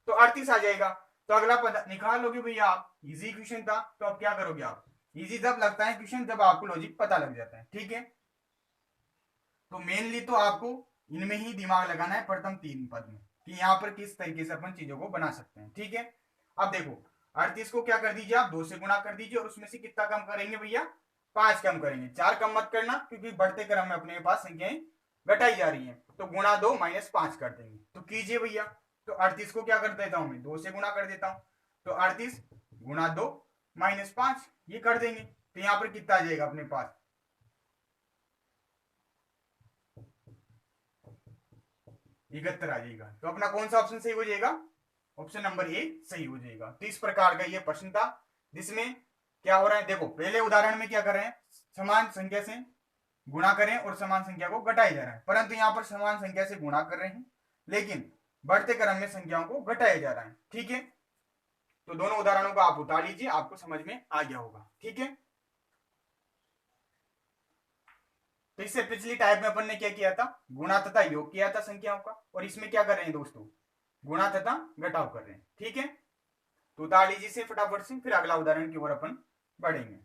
तो 38 आ जाएगा। तो अगला पद निकाल लोगे भैया आप, इजी क्वेश्चन था। तो अब क्या करोगे आप, इजी जब लगता है क्वेश्चन जब आपको लॉजिक पता लग जाता है, ठीक है। तो मेनली तो आपको इनमें ही दिमाग लगाना है, प्रथम 3 पद में, कि यहाँ पर किस तरीके से अपन चीजों को बना सकते हैं, ठीक है। अब देखो 38 को क्या कर दीजिए आप, 2 से गुणा कर दीजिए और उसमें से कितना कम करेंगे भैया, 5 कम करेंगे। 4 कम मत करना क्योंकि बढ़ते क्रम में अपने पास संख्याएं घटाई जा रही है। तो गुणा 2 -5 कर देंगे। तो कीजिए भैया, तो 38 को क्या कर देता हूं मैं, 2 से गुणा कर देता हूं, तो 38 गुणा 2 -5 ये कर देंगे। तो यहां पर कितना आ जाएगा अपने पास, 71 आ जाएगा। तो अपना कौन सा ऑप्शन सही हो जाएगा, ऑप्शन नंबर ए सही हो जाएगा। तो इस प्रकार का ये प्रश्न था जिसमें क्या हो रहा है, देखो पहले उदाहरण में क्या कर रहे हैं, समान संख्या से गुणा करें और समान संख्या को घटाया जा रहा है, परंतु यहाँ पर समान संख्या से गुणा कर रहे हैं लेकिन बढ़ते क्रम में संख्याओं को घटाया जा रहा है, ठीक है। तो दोनों उदाहरणों को आप उतार लीजिए, आपको समझ में आ गया होगा, ठीक है। तो इससे पिछली टाइप में अपन ने क्या किया था, गुणा तथा योग किया था संख्याओं का, और इसमें क्या कर रहे हैं दोस्तों, गुणा तथा घटाव कर रहे हैं, ठीक है। तो उतार लीजिए इसे फटाफट से, फिर अगला उदाहरण की ओर अपन बढ़ेंगे।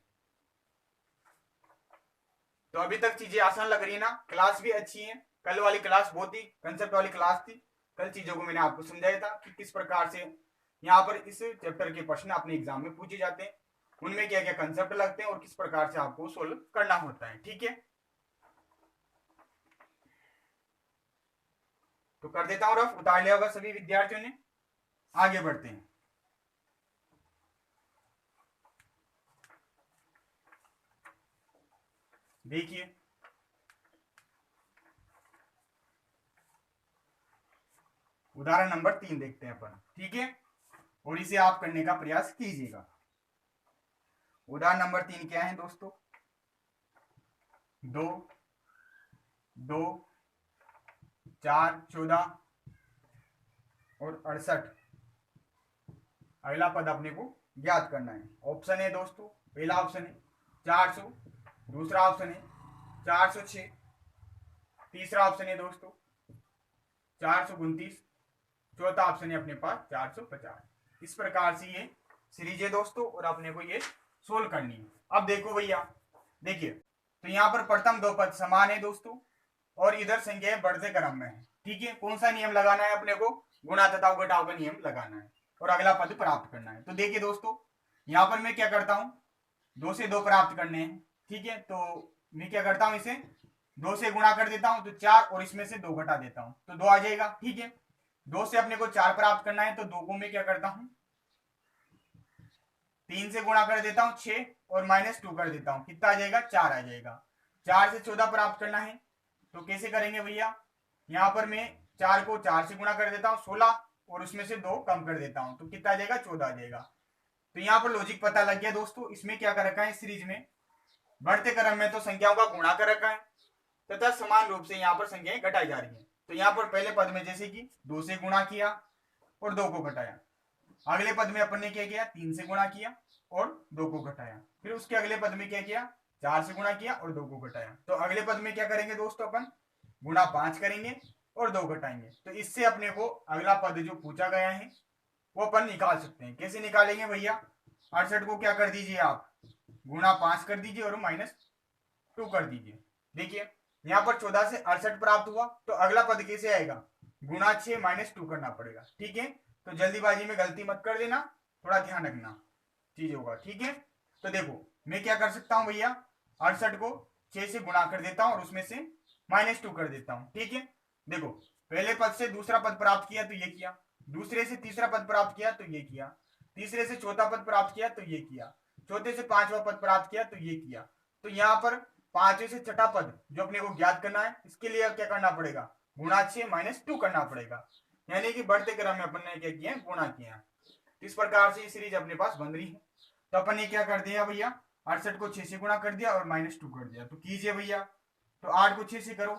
तो अभी तक चीजें आसान लग रही है ना, क्लास भी अच्छी है। कल वाली क्लास बहुत ही कंसेप्ट वाली क्लास थी। कल चीजों को मैंने आपको समझाया था कि किस प्रकार से यहाँ पर इस चैप्टर के प्रश्न अपने एग्जाम में पूछे जाते हैं, उनमें क्या क्या कंसेप्ट लगते हैं और किस प्रकार से आपको सोल्व करना होता है, ठीक है। तो कर देता हूं रफ, उतार लिया होगा सभी विद्यार्थियों ने। आगे बढ़ते हैं। देखिए उदाहरण नंबर 3 देखते हैं अपन, ठीक है, और इसे आप करने का प्रयास कीजिएगा। उदाहरण नंबर 3 क्या है दोस्तों, 2, 2, 4, 14 और 68। अगला पद अपने को ज्ञात करना है। ऑप्शन है दोस्तों, पहला ऑप्शन है 400, दूसरा ऑप्शन है 406, तीसरा ऑप्शन है दोस्तों 429, चौथा ऑप्शन है अपने पास 450। इस प्रकार से ये सीरीज है दोस्तों और अपने को ये सोल्व करनी है। अब देखो भैया, देखिए तो यहाँ पर प्रथम 2 पद समान है दोस्तों और इधर संख्याएं बढ़ते क्रम में है, ठीक है। कौन सा नियम लगाना है अपने को, गुणा तथा घटाव का नियम लगाना है और अगला पद प्राप्त करना है। तो देखिए दोस्तों, यहाँ पर मैं क्या करता हूँ, 2 से 2 प्राप्त करने हैं, ठीक है। तो मैं क्या करता हूँ, इसे 2 से गुणा कर देता हूँ तो 4 और इसमें से 2 घटा देता हूँ तो 2 आ जाएगा, ठीक है। 2 से अपने को 4 प्राप्त करना है तो 2 को मैं क्या करता हूँ 3 से गुणा कर देता हूँ 6 और -2 कर देता हूँ, कितना आ जाएगा 4 आ जाएगा। 4 से 14 प्राप्त करना है, तो कैसे करेंगे भैया, यहाँ पर मैं 4 को 4 से गुणा कर देता हूँ 16 और उसमें से 2 कम कर देता हूँ, तो कितना आ जाएगा 14 आ जाएगा। तो यहाँ पर लॉजिक पता लग गया दोस्तों। इसमें क्या कर रखा है, सीरीज में बढ़ते क्रम में तो संख्याओं का गुणा कर रखा है तथा समान रूप से यहाँ पर संख्याएं घटाई जा रही है। तो यहाँ पर पहले पद में जैसे कि 2 से गुणा किया और 2 को घटाया, अगले पद में अपन ने क्या किया 3 से गुणा किया और 2 को घटाया, फिर उसके अगले पद में क्या किया 4 से गुणा किया और 2 को घटाया। तो अगले पद में क्या करेंगे दोस्तों, अपन गुणा 5 करेंगे और 2 घटाएंगे। तो इससे अपने को अगला पद जो पूछा गया है वो अपन निकाल सकते हैं। कैसे निकालेंगे भैया, 68 को क्या कर दीजिए आप गुणा 5 कर दीजिए और -2 कर दीजिए। देखिए यहाँ पर 14 से 68 प्राप्त हुआ, तो अगला पद कैसे आएगा, गुणा 6 -2 करना पड़ेगा। ठीक है, तो जल्दीबाजी में गलती मत कर देना, थोड़ा ध्यान रखना चीज होगा। ठीक है, तो देखो मैं क्या कर सकता हूँ भैया, 68 को 6 से गुणा कर देता हूँ और उसमें से -2 कर देता हूँ। ठीक है, देखो पहले पद से दूसरा पद प्राप्त किया तो ये किया, दूसरे से तीसरा पद प्राप्त किया तो ये किया, तीसरे से चौथा पद प्राप्त किया तो ये किया, चौथे से पांचवा पद प्राप्त किया तो ये किया। तो यहाँ पर पांचवे से छठा पद जो अपने को ज्ञात करना है, इसके लिए क्या करना पड़ेगा, गुणा 6 -2 करना पड़ेगा। यानी कि बढ़ते क्रम में अपन ने क्या किया, गुणा किया। इस प्रकार से ये सीरीज अपने पास बन रही है। तो अपन ने क्या कर दिया भैया, 68 को 6 से गुणा कर दिया और -2 कर दिया। तो कीजिए भैया, तो 8 को 6 से करो,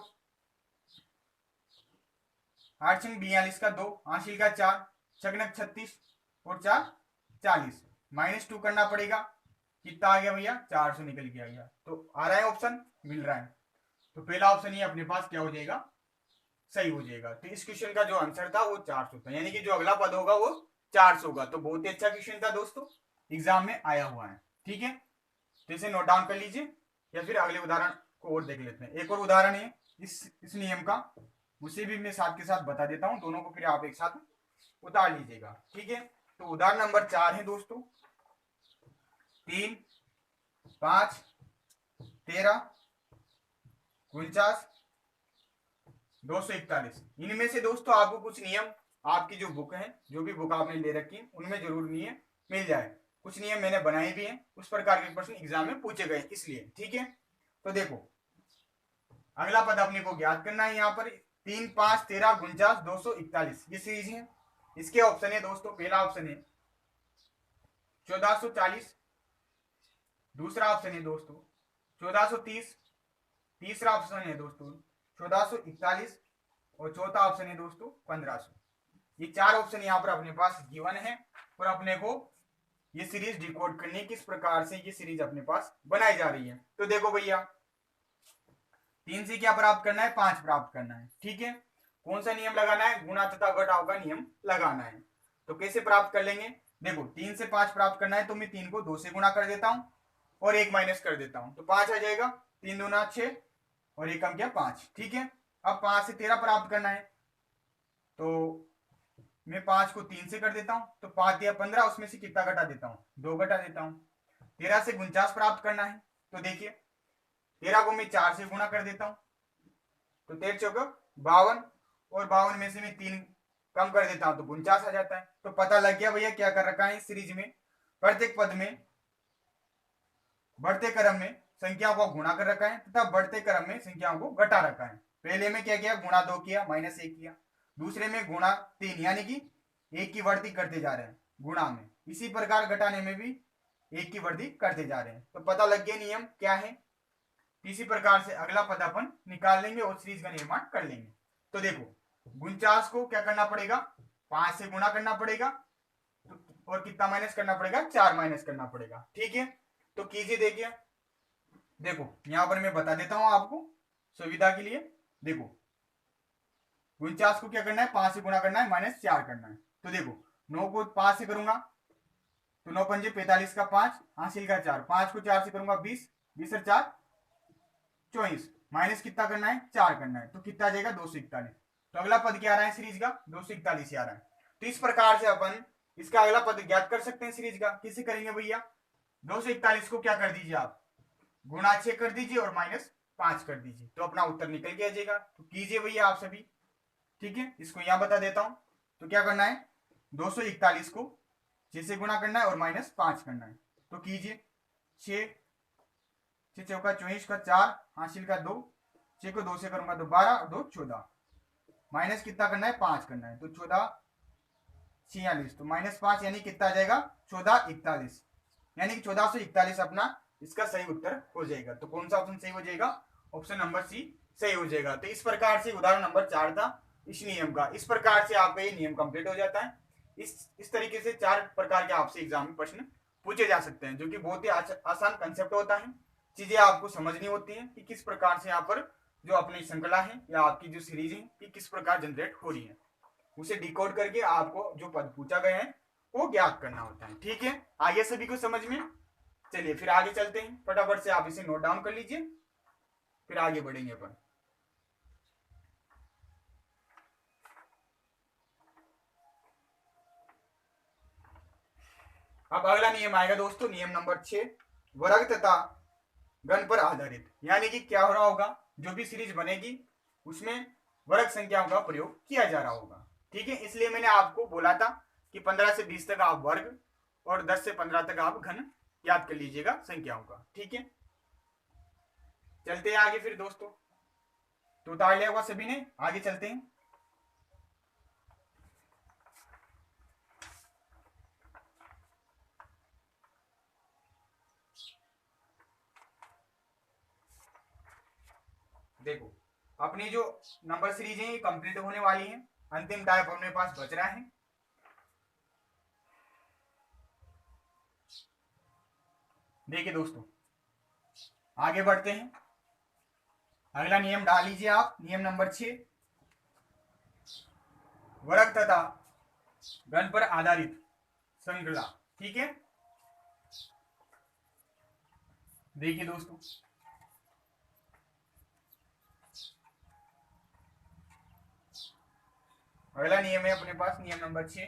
8 छंग 42 का 2, हासिल का 4, छगनक 36 और 4 40, -2 करना पड़ेगा। कितना आ गया भैया, 400 निकल के आ गया। तो आ रहा है ऑप्शन, मिल रहा है। तो पहला ऑप्शन ये अपने पास क्या हो जाएगा, सही हो जाएगा। तो इस क्वेश्चन का जो आंसर था वो 400 था, यानी कि जो अगला पद होगा वो 400 होगा। तो बहुत ही अच्छा क्वेश्चन था दोस्तों, एग्जाम में आया हुआ है। ठीक है, तो इसे नोट डाउन कर लीजिए या फिर अगले उदाहरण को और देख लेते हैं। एक और उदाहरण है इस नियम का, उसे भी मैं साथ के साथ बता देता हूं, दोनों को फिर आप एक साथ उतार लीजिएगा। ठीक है, तो उदाहरण नंबर 4 है दोस्तों, 3, 5, 13, 49, 241। इनमें से दोस्तों आपको कुछ नियम, आपकी जो बुक है, जो भी बुक आपने ले रखी है, उनमें जरूर नियम मिल जाए। कुछ नियम मैंने बनाए भी हैं, उस प्रकार के प्रश्न एग्जाम में पूछे गए इसलिए। ठीक है, तो देखो अगला पद अपने को ज्ञात करना है। यहाँ पर 3, 5, 13, 49, 241 ये सीरीज है। इसके ऑप्शन है दोस्तों, पहला ऑप्शन है 1440, दूसरा ऑप्शन है दोस्तों 1430, तीसरा ऑप्शन है दोस्तों 1441 और चौथा ऑप्शन है दोस्तों 1500। ये 4 ऑप्शन यहाँ पर अपने पास गिवन है और अपने को ये सीरीज डिकोड करनी है, किस प्रकार से ये सीरीज अपने पास बनाई जा रही है। तो देखो भैया, 3 से क्या प्राप्त करना है, 5 प्राप्त करना है। ठीक है, कौन सा नियम लगाना है, गुणा तथा घटाव का नियम लगाना है। तो कैसे प्राप्त कर लेंगे, देखो 3 से 5 प्राप्त करना है तो मैं 3 को 2 से गुणा कर देता हूं और 1 माइनस कर देता हूं, तो 5 आ जाएगा। 3 दूना 6 और 1 कम किया 5। ठीक है, अब 5 से 13 प्राप्त करना है तो मैं 5 को 3 से कर देता हूं, तो 5 या 15, उसमें से कितना घटा देता हूं, 2 घटा देता हूं। 13 से 49 प्राप्त करना है तो देखिए 13 को मैं 4 से गुणा कर देता हूं, तो 13 चौका 52 और 52 में से मैं 3 कम कर देता हूं तो 49 आ जाता है। तो पता लग गया भैया क्या कर रखा है इस सीरीज में, प्रत्येक पद में बढ़ते क्रम में संख्याओं को गुणा कर रखा है तथा बढ़ते क्रम में संख्याओं को घटा रखा है। पहले में क्या किया, गुणा 2 किया, -1 किया। दूसरे में गुणा 3, यानी कि 1 की वृद्धि करते जा रहे हैं गुणा में। इसी प्रकार घटाने में भी 1 की वृद्धि करते जा रहे हैं। तो पता लग गया नियम क्या है। इसी प्रकार से अगला पद अपन निकाल लेंगे और सीरीज का निर्माण कर लेंगे। तो देखो 49 को क्या करना पड़ेगा, 5 से गुणा करना पड़ेगा और कितना माइनस करना पड़ेगा, 4 माइनस करना पड़ेगा। ठीक है, तो कीजिए। देखिए देखो यहां पर मैं बता देता हूं आपको सुविधा के लिए। देखो 49 को क्या करना है, 5 से गुणा करना है, -4 करना है। तो देखो 9 को 5 से करूंगा तो 9 पंजे 45 का 5, हासिल का 4, 5 को 4 से करूंगा 20, 20 और 4 24, माइनस कितना करना है, 4 करना है, तो कितना आ जाएगा 241। तो अगला पद क्या आ रहा है सीरीज का, 241 आ रहा है। तो इस प्रकार से अपन इसका अगला पद ज्ञात कर सकते हैं सीरीज का। किसे करेंगे भैया, 241 को क्या कर दीजिए आप, गुणा 6 कर दीजिए और -5 कर दीजिए, तो अपना उत्तर निकल के आ जाएगा। तो कीजिए भैया आप सभी। ठीक है, इसको यहां बता देता हूं। तो क्या करना है, 241 को 6 से गुणा करना है और -5 करना है। तो कीजिए। 6 6 चौका 24 का 4 हासिल का 2, 6 को 2 से करूंगा तो 12 और 2 14, माइनस कितना करना है 5 करना है, तो 14 46, तो -5 यानी कितना आ जाएगा 1441, यानी कि 1441 अपना इसका सही उत्तर हो जाएगा। तो कौन सा ऑप्शन सही हो जाएगा, ऑप्शन नंबर सी सही हो जाएगा। तो इस प्रकार से उदाहरण नंबर 4 था इस नियम का। इस प्रकार से आपका ये नियम कंप्लीट हो जाता है। इस तरीके से 4 प्रकार के आपसे एग्जाम में प्रश्न पूछे जा सकते हैं, जो कि बहुत ही आसान कंसेप्ट होता है। चीजें आपको समझनी होती हैं कि किस प्रकार से यहाँ पर जो अपनी श्रृंखला है या आपकी जो सीरीज है कि किस प्रकार जनरेट हो रही है, उसे डिकोड करके आपको जो पद पूछा गया है वो ज्ञात करना होता है। ठीक है, आगे सभी को समझ में। चलिए फिर आगे चलते हैं, फटाफट से आप इसे नोट डाउन कर लीजिए, फिर आगे बढ़ेंगे अपन। अब अगला नियम आएगा दोस्तों, नियम नंबर 6, वर्ग तथा घन पर आधारित। यानी कि क्या हो रहा होगा, जो भी सीरीज बनेगी उसमें वर्ग संख्याओं का प्रयोग किया जा रहा होगा। ठीक है, इसलिए मैंने आपको बोला था कि 15 से 20 तक आप वर्ग और 10 से 15 तक आप घन याद कर लीजिएगा संख्याओं का। ठीक है, चलते हैं आगे फिर दोस्तों। तो उतार लिया हुआ सभी ने, आगे चलते हैं। देखो अपनी जो नंबर सीरीज है ये कंप्लीट होने वाली है, अंतिम टाइप अपने पास बच रहा है। देखिए दोस्तों आगे बढ़ते हैं, अगला नियम डाल लीजिए आप, नियम नंबर 6, वर्ग तथा घन पर आधारित श्रृंखला। ठीक है, देखिए दोस्तों अगला नियम है अपने पास नियम नंबर 6,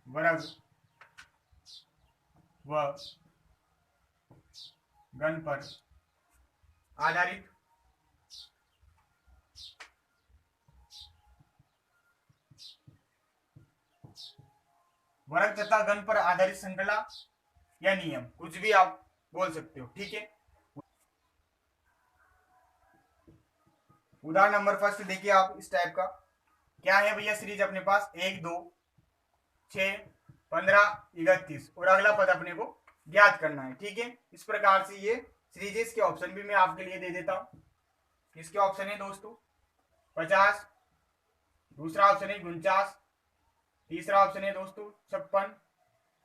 वर्ग व घन पर आधारित वर्ग तथा घन पर आधारित श्रृंखला या नियम, कुछ भी आप बोल सकते हो। ठीक है, उदाहरण नंबर फर्स्ट देखिए आप, इस टाइप का क्या है भैया सीरीज अपने पास 1 2 6 15 31 और अगला पद अपने को ज्ञात करना है। ठीक है, इस प्रकार से ये सीरीज के ऑप्शन भी मैं आपके लिए दे देता हूं। इसके ऑप्शन है दोस्तों 50, दूसरा ऑप्शन है 49, तीसरा ऑप्शन है दोस्तों 56,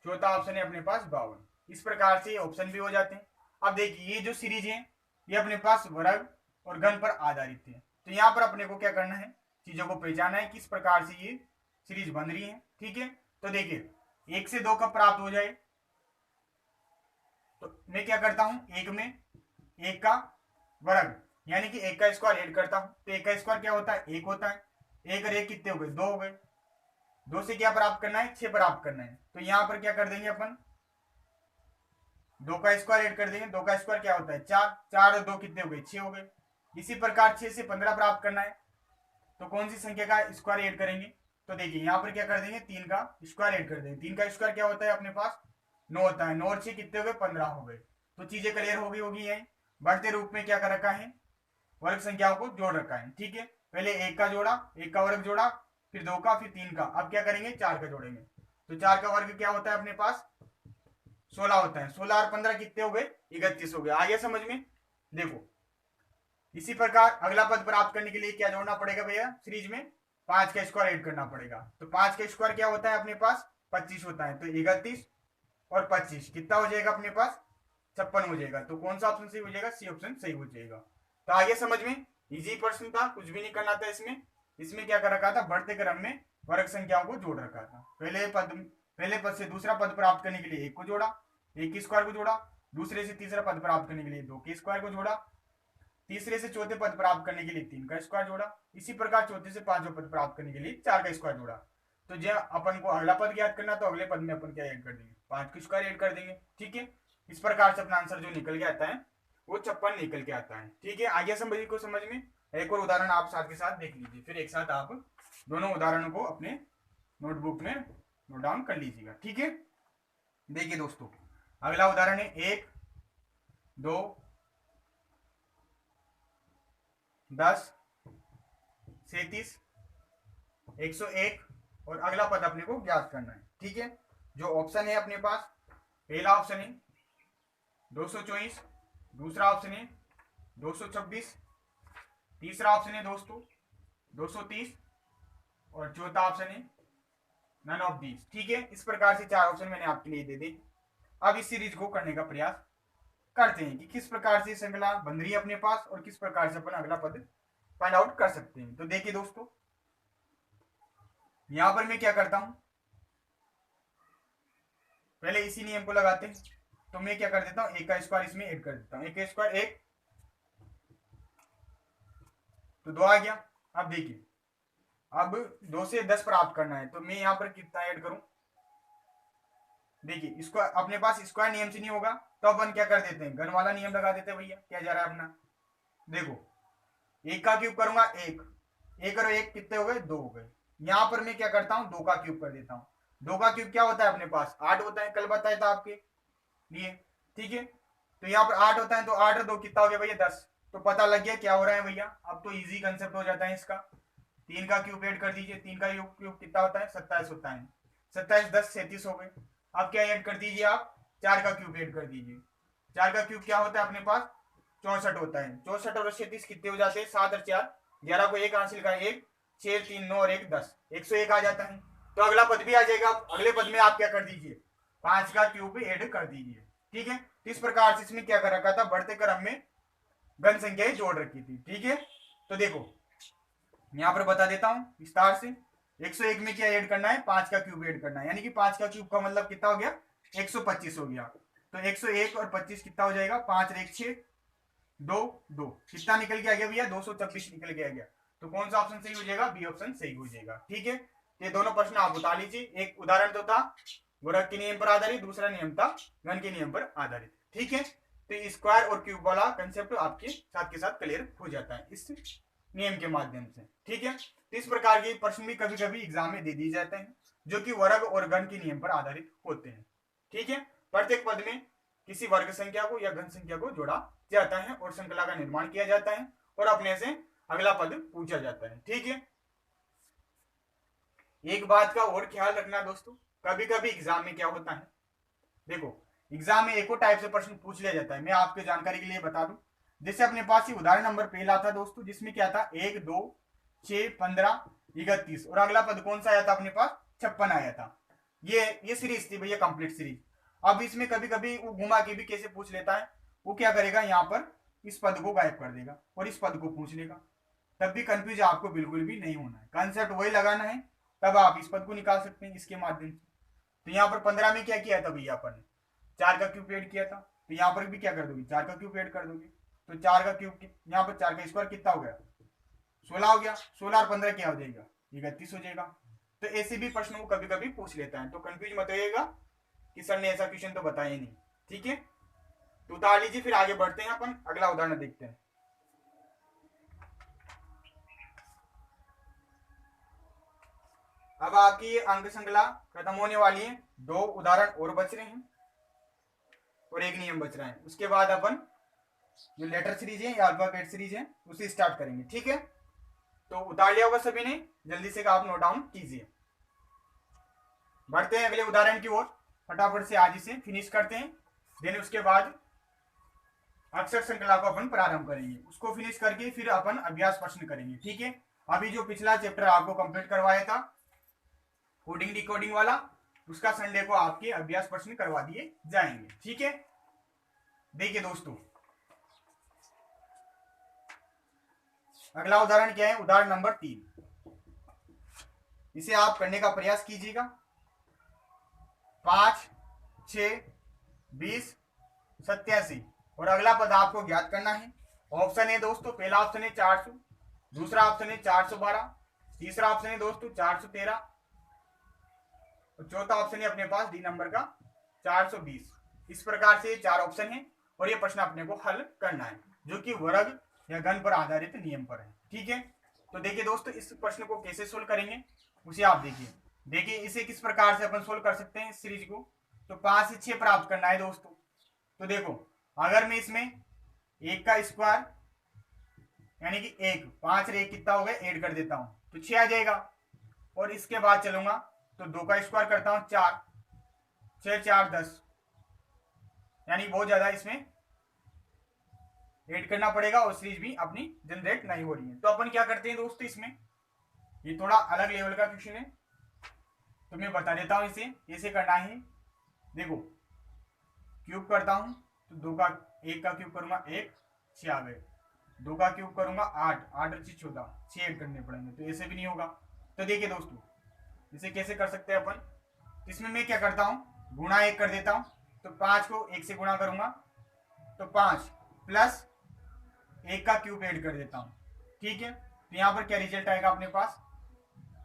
चौथा ऑप्शन है अपने पास 52। इस प्रकार से ऑप्शन भी हो जाते हैं। अब देखिए ये जो सीरीज है ये अपने पास वर्ग और घन पर आधारित है, तो यहाँ पर अपने को क्या करना है, चीजों को पहचाना है किस प्रकार से ये सीरीज बन रही है। ठीक है, तो देखिए 1 से 2 कब प्राप्त हो जाए, तो मैं क्या करता हूं, 1 में 1 का वर्ग यानी कि 1 का स्क्वायर ऐड करता हूं, तो 1 का स्क्वायर क्या होता है 1 होता है, 1 और 1 कितने हो गए 2 हो गए, 2 से क्या प्राप्त करना है 6 प्राप्त करना है, तो यहां पर क्या कर देंगे अपन 2 का स्क्वायर ऐड कर देंगे, 2 का स्क्वायर क्या होता है 4, 4 और 2 कितने हो गए 6 हो गए। इसी प्रकार 6 से 15 प्राप्त करना है, तो कौन सी संख्या का स्क्वायर ऐड करेंगे, तो देखिए यहाँ पर क्या कर देंगे 3 का स्क्वायर ऐड कर देंगे, 3 का स्क्वायर क्या होता है अपने पास 9 होता है, 9 और 6 कितने हो गए 15 हो गए। तो चीजें क्लियर हो गई होगी, यही बढ़ते रूप में क्या कर रखा है वर्ग संख्याओं को जोड़ रखा है। ठीक है, पहले 1 का जोड़ा, 1 का वर्ग जोड़ा, फिर 2 का, फिर 3 का, अब क्या करेंगे 4 का जोड़ेंगे, तो 4 का वर्ग क्या होता है अपने पास 16 होता है, 16 और 15 कितने हो गए 31 हो गए। आगे समझ में। देखो इसी प्रकार अगला पद प्राप्त करने के लिए क्या जोड़ना पड़ेगा भैया, सीरीज में 5 का स्क्वायर ऐड करना पड़ेगा, तो 5 का स्क्वायर क्या होता है अपने पास 25 होता है, तो 31 और 25 कितना हो जाएगा अपने पास 56 हो जाएगा। तो कौन सा ऑप्शन सही हो जाएगा, सी ऑप्शन सही हो जाएगा। तो आगे समझ में, इजी प्रश्न था, कुछ भी नहीं करना था इसमें। इसमें क्या कर रखा था, बढ़ते क्रम में वर्ग संख्याओं को जोड़ रखा था। पहले पद से दूसरा पद प्राप्त करने के लिए 1 को जोड़ा, 1 के स्क्वायर को जोड़ा, दूसरे से तीसरा पद प्राप्त करने के लिए 2 के स्क्वायर को जोड़ा, तीसरे से चौथे पद प्राप्त करने के लिए 3 का स्क्वायर जोड़ा, इसी प्रकार चौथे से पांचवें पद प्राप्त करने के लिए 4 का स्क्वायर जोड़ा। तो जब अपन को अगला पद ज्ञात करना, तो अगले पद में अपन क्या ऐड कर देंगे 5 का स्क्वायर ऐड कर देंगे। ठीक है, इस प्रकार से अपना आंसर जो निकल के आता है वो 56 निकल के आता है। ठीक है, आगे सभी को समझ में। एक और उदाहरण आप साथ के साथ देख लीजिए, फिर एक साथ आप दोनों उदाहरणों को अपने नोटबुक में नोट डाउन कर लीजिएगा। ठीक है, देखिए दोस्तों अगला उदाहरण है 1, 2, 10, 37, 101 और अगला पद अपने को ज्ञात करना है। ठीक है, जो ऑप्शन है अपने पास, पहला ऑप्शन है 224, दूसरा ऑप्शन है 226, तीसरा ऑप्शन है दोस्तों 230 और चौथा ऑप्शन है नन ऑफ दीज। ठीक है, इस प्रकार से 4 ऑप्शन मैंने आपके लिए दे दी। अब इस सीरीज को करने का प्रयास करते हैं कि किस प्रकार से श्रृंखला बन रही है अपने पास और किस प्रकार से अपन अगला पद फाइंड आउट कर सकते हैं। तो देखिए दोस्तों, यहां पर मैं क्या करता हूं, पहले इसी नियम को लगाते हैं। तो मैं क्या कर देता हूं, 1 का स्क्वायर इसमें ऐड कर देता हूं, 1 का स्क्वायर 1, तो 2 आ गया। अब देखिए, अब 2 से 10 प्राप्त करना है, तो मैं यहां पर कितना ऐड करूं, देखिए इसको अपने पास स्क्वायर नियम से नहीं होगा तो अपन क्या कर देते हैं, घन वाला नियम लगा देते हैं। भैया क्या जा रहा है अपना, देखो 1 का क्यूब करूंगा 1, 1 और 1 कितने हो गए, 2 हो गए। यहां पर मैं क्या करता हूं, 2 का क्यूब कर देता हूं। 2 का क्यूब क्या होता है अपने पास, 8 होता है, कल बताया था आपके लिए। ठीक है, तो यहाँ पर 8 होता है, तो 8 और 2 कितना हो गया भैया, 10। तो पता लग गया क्या हो रहा है भैया, अब तो इजी कंसेप्ट हो जाता है इसका। 3 का क्यूब ऐड कर दीजिए, 3 का क्यूब कितना होता है, 27 होता है। 27 10 37 हो गए। अब क्या ऐड कर दीजिए आप, 4 का क्यूब ऐड कर दीजिए। 4 का क्यूब क्या होता है अपने पास, 64 होता है। 64 और 37 कितने हो जाते हैं, 7 और 4 11 को 1 हासिल का 1, 6 3 9 और 1 10, 101 आ जाता है। तो अगला पद भी आ जाएगा। अगले पद में आप क्या कर दीजिए, 5 का क्यूब ऐड कर दीजिए। ठीक है, तो इस प्रकार से इसमें क्या कर रखा था, बढ़ते क्रम में घन संख्याएं जोड़ रखी थी। ठीक है, तो देखो यहां पर बता देता हूं विस्तार से। 101 में क्या ऐड करना है, 5 का क्यूब ऐड करना है, यानी कि 5 का क्यूब का मतलब कितना हो गया, 125 हो गया। तो 101 और 25 कितना हो जाएगा, 5 और 1 6, 2 2 कितना निकल के आ गया भैया, 226 निकल के आ गया। तो कौन सा ऑप्शन सही हो जाएगा, बी ऑप्शन सही हो जाएगा। ठीक है, ये दोनों प्रश्न आप बता लीजिए। एक उदाहरण तो था गुणक के नियम पर आधारित, दूसरा नियम था घन के नियम पर आधारित। ठीक है, तो स्क्वायर और क्यूब वाला कंसेप्ट आपके साथ के साथ क्लियर हो जाता है इस नियम के माध्यम से। ठीक है, तो इस प्रकार के प्रश्न भी कभी कभी एग्जाम में दे दिए जाते हैं जो कि वर्ग और घन के नियम पर आधारित होते हैं। ठीक है, प्रत्येक पद में किसी वर्ग संख्या को या घन संख्या को जोड़ा जाता है और श्रृंखला का निर्माण किया जाता है और अपने से अगला पद पूछा जाता है। ठीक है, एक बात का और ख्याल रखना दोस्तों, कभी कभी एग्जाम में क्या होता है, देखो एग्जाम में एक और टाइप से प्रश्न पूछ लिया जाता है। मैं आपके जानकारी के लिए बता दूं, जैसे अपने पास ये उदाहरण नंबर पहला था दोस्तों, जिसमें क्या था 1 2 6 15 31 और अगला पद कौन सा आया था अपने पास, 56 आया था। ये सीरीज थी भैया, कंप्लीट सीरीज। अब इसमें कभी कभी वो घुमा के भी कैसे पूछ लेता है, वो क्या करेगा, यहाँ पर इस पद को गायब कर देगा और इस पद को पूछ लेगा। तब भी कंफ्यूज आपको बिल्कुल भी नहीं होना है, कंसेप्ट वही लगाना है, तब आप इस पद को निकाल सकते हैं इसके माध्यम से। तो यहाँ पर 15 में क्या किया था भैया अपन ने, 4 का क्यूब ऐड किया था, तो यहाँ पर भी क्या कर दोगे, 4 का क्यूब ऐड कर दोगे। तो 4 का क्यूब, यहाँ पर 4 का स्क्वायर कितना हो गया, 16 हो गया। 16 और 15 क्या हो जाएगा, 31 हो जाएगा। तो ऐसे भी प्रश्न वो कभी कभी पूछ लेता है, तो कंफ्यूज मत होइएगा कि सर ने ऐसा क्वेश्चन तो बताया ही नहीं। ठीक है, तो उतार लीजिए, फिर आगे बढ़ते हैं, अपन अगला उदाहरण देखते हैं। अब आपकी अंक श्रृंखला खत्म होने वाली है, 2 उदाहरण और बच रहे हैं और एक नियम बच रहा है। उसके बाद अपन जो लेटर सीरीज है या अल्फाबेट सीरीज है उसे स्टार्ट करेंगे। ठीक है, तो उतार लिया होगा सभी ने, जल्दी से आप नोट डाउन कीजिए। बढ़ते हैं अगले उदाहरण की ओर, फटाफट से आज इसे फिनिश करते हैं। देन उसके बाद अक्षर श्रृंखला को अपन प्रारंभ करेंगे, उसको फिनिश करके फिर अपन अभ्यास प्रश्न करेंगे। ठीक है, अभी जो पिछला चैप्टर आपको कंप्लीट करवाया था कोडिंग डिकोडिंग वाला, उसका संडे को आपके अभ्यास प्रश्न करवा दिए जाएंगे। ठीक है, देखिए दोस्तों अगला उदाहरण क्या है, उदाहरण नंबर 3। इसे आप करने का प्रयास कीजिएगा। 5 6 20 87 और अगला पद आपको ज्ञात करना है। ऑप्शन है दोस्तों, पहला ऑप्शन है 400, दूसरा ऑप्शन है 412, तीसरा ऑप्शन है दोस्तों 413 और चौथा ऑप्शन है अपने पास डी नंबर का 420। इस प्रकार से 4 ऑप्शन है और ये प्रश्न अपने को हल करना है जो कि वर्ग या घन पर आधारित नियम पर है। ठीक है, तो देखिए दोस्तों इस प्रश्न को कैसे सोल्व करेंगे उसे आप देखिए। देखिए इसे किस प्रकार से अपन सोल्व कर सकते हैं इस सीरीज को। तो 5 से 6 प्राप्त करना है दोस्तों। तो देखो अगर मैं इसमें एक का स्क्वायर यानी कि एक, 5 और 1 कितना हो गया, ऐड कर देता हूं तो 6 आ जाएगा। और इसके बाद चलूंगा तो 2 का स्क्वायर करता हूं 4, 6 4 10, यानी बहुत ज्यादा इसमें ऐड करना पड़ेगा और सीरीज भी अपनी जनरेट नहीं हो रही है। तो अपन क्या करते हैं दोस्तों, इसमें ये थोड़ा अलग लेवल का क्वेश्चन है तो मैं बता देता हूं इसे कैसे करना है। देखो क्यूब करता हूं तो 2 का 1 का क्यूब करूंगा 1, 6 आ गए। 2 का क्यूब करूंगा 8, 8 और 14, 6 ऐड करने पड़ेंगे तो ऐसे भी नहीं होगा। तो देखिए दोस्तों इसे कैसे कर सकते हैं अपन। इसमें मैं क्या करता हूं, गुणा 1 कर देता हूं। तो 5 को 1 से गुणा करूंगा तो 5 प्लस 1 का क्यूब ऐड कर देता हूं। ठीक है, तो यहां पर क्या रिजल्ट आएगा अपने पास,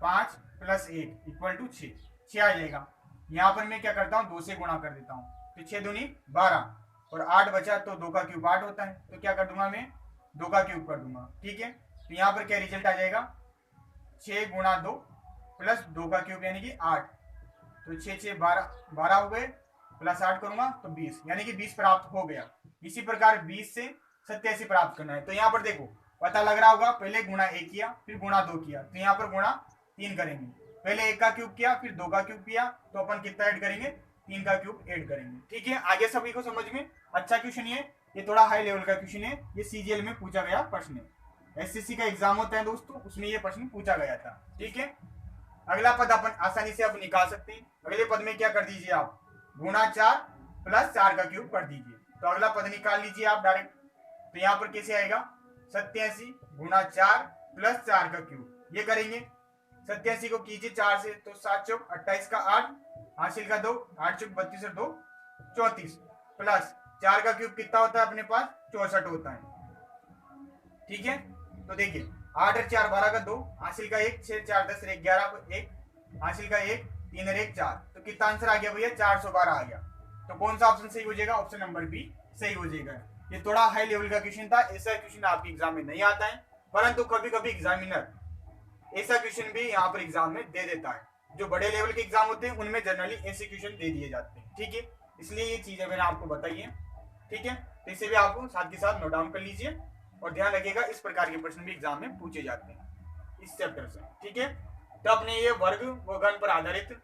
5 प्लस 1 इक्वल टू 6, 6 आ जाएगा। यहां पर मैं क्या करता हूं, 2 से गुणा कर देता हूं तो 6 दूनी 12 और 8 बचा तो 2 का क्यूब 8 होता है। तो क्या कर दूंगा मैं, 2 का क्यूब कर दूंगा। ठीक है, तो यहां पर क्या रिजल्ट आ जाएगा, 6 गुणा 2 प्लस 2 का क्यूब यानी कि 8, तो 6 6 12, 12 हो गए, प्लस 8 करूंगा तो 20, यानी कि 20 प्राप्त हो गया। इसी प्रकार 20 से 87 प्राप्त करना है। तो यहाँ पर देखो पता लग रहा होगा, पहले गुणा 1 किया फिर गुणा 2 किया, तो यहाँ पर गुणा 3 करेंगे। पहले 1 का क्यूब किया फिर 2 का क्यूब किया तो अपन कितना ऐड करेंगे, 3 का क्यूब ऐड करेंगे। ठीक है, आगे सभी को समझ में। अच्छा क्वेश्चन ये थोड़ा हाई लेवल का क्वेश्चन है, ये सीजीएल में पूछा गया प्रश्न है। एसएससी का एग्जाम होता है दोस्तों, उसमें ये प्रश्न पूछा गया था। ठीक है, अगला पद अपन आसानी से आप निकाल सकते हैं। अगले पद में क्या कर दीजिए आप, गुणा 4 प्लस 4 का क्यूब कर दीजिए, तो अगला पद निकाल लीजिए आप डायरेक्ट। तो यहाँ पर कैसे आएगा, 87 गुणा 4 प्लस 4 का क्यूब, ये करेंगे। 87 को कीजिए 4 से तो 7 चौक 28 का 8, हासिल का 2, 8 चौक 32 और 2 34, प्लस 4 का क्यूब कितना होता है अपने पास, 64 होता है। ठीक है, तो देखिए 8 और 4 12 का 2, हासिल का 1, 6 4 10 1 11 को 1, हासिल का 1, 3 और 1 4, तो कितना आंसर आ गया भैया, 412 आ गया। तो कौन सा ऑप्शन सही हो जाएगा, ऑप्शन नंबर बी सही हो जाएगा। ये थोड़ा हाई लेवल का क्वेश्चन था, ऐसा क्वेश्चन आपके एग्जाम में नहीं आता है, परंतु कभी कभी एग्जामिनर ऐसा क्वेश्चन भी यहाँ पर एग्जाम में दे देता है। जो बड़े लेवल के एग्जाम होते हैं उनमें जनरली ऐसे क्वेश्चन दे दिए जाते हैं। ठीक है, इसलिए ये चीजें मैंने आपको बताई है। ठीक है, तो इसे भी आपको साथ के साथ नोट डाउन कर लीजिए और ध्यान रखिएगा इस प्रकार के प्रश्न भी एग्जाम में पूछे जाते हैं इस चैप्टर से। ठीक है, तो अपने ये वर्ग व गण पर आधारित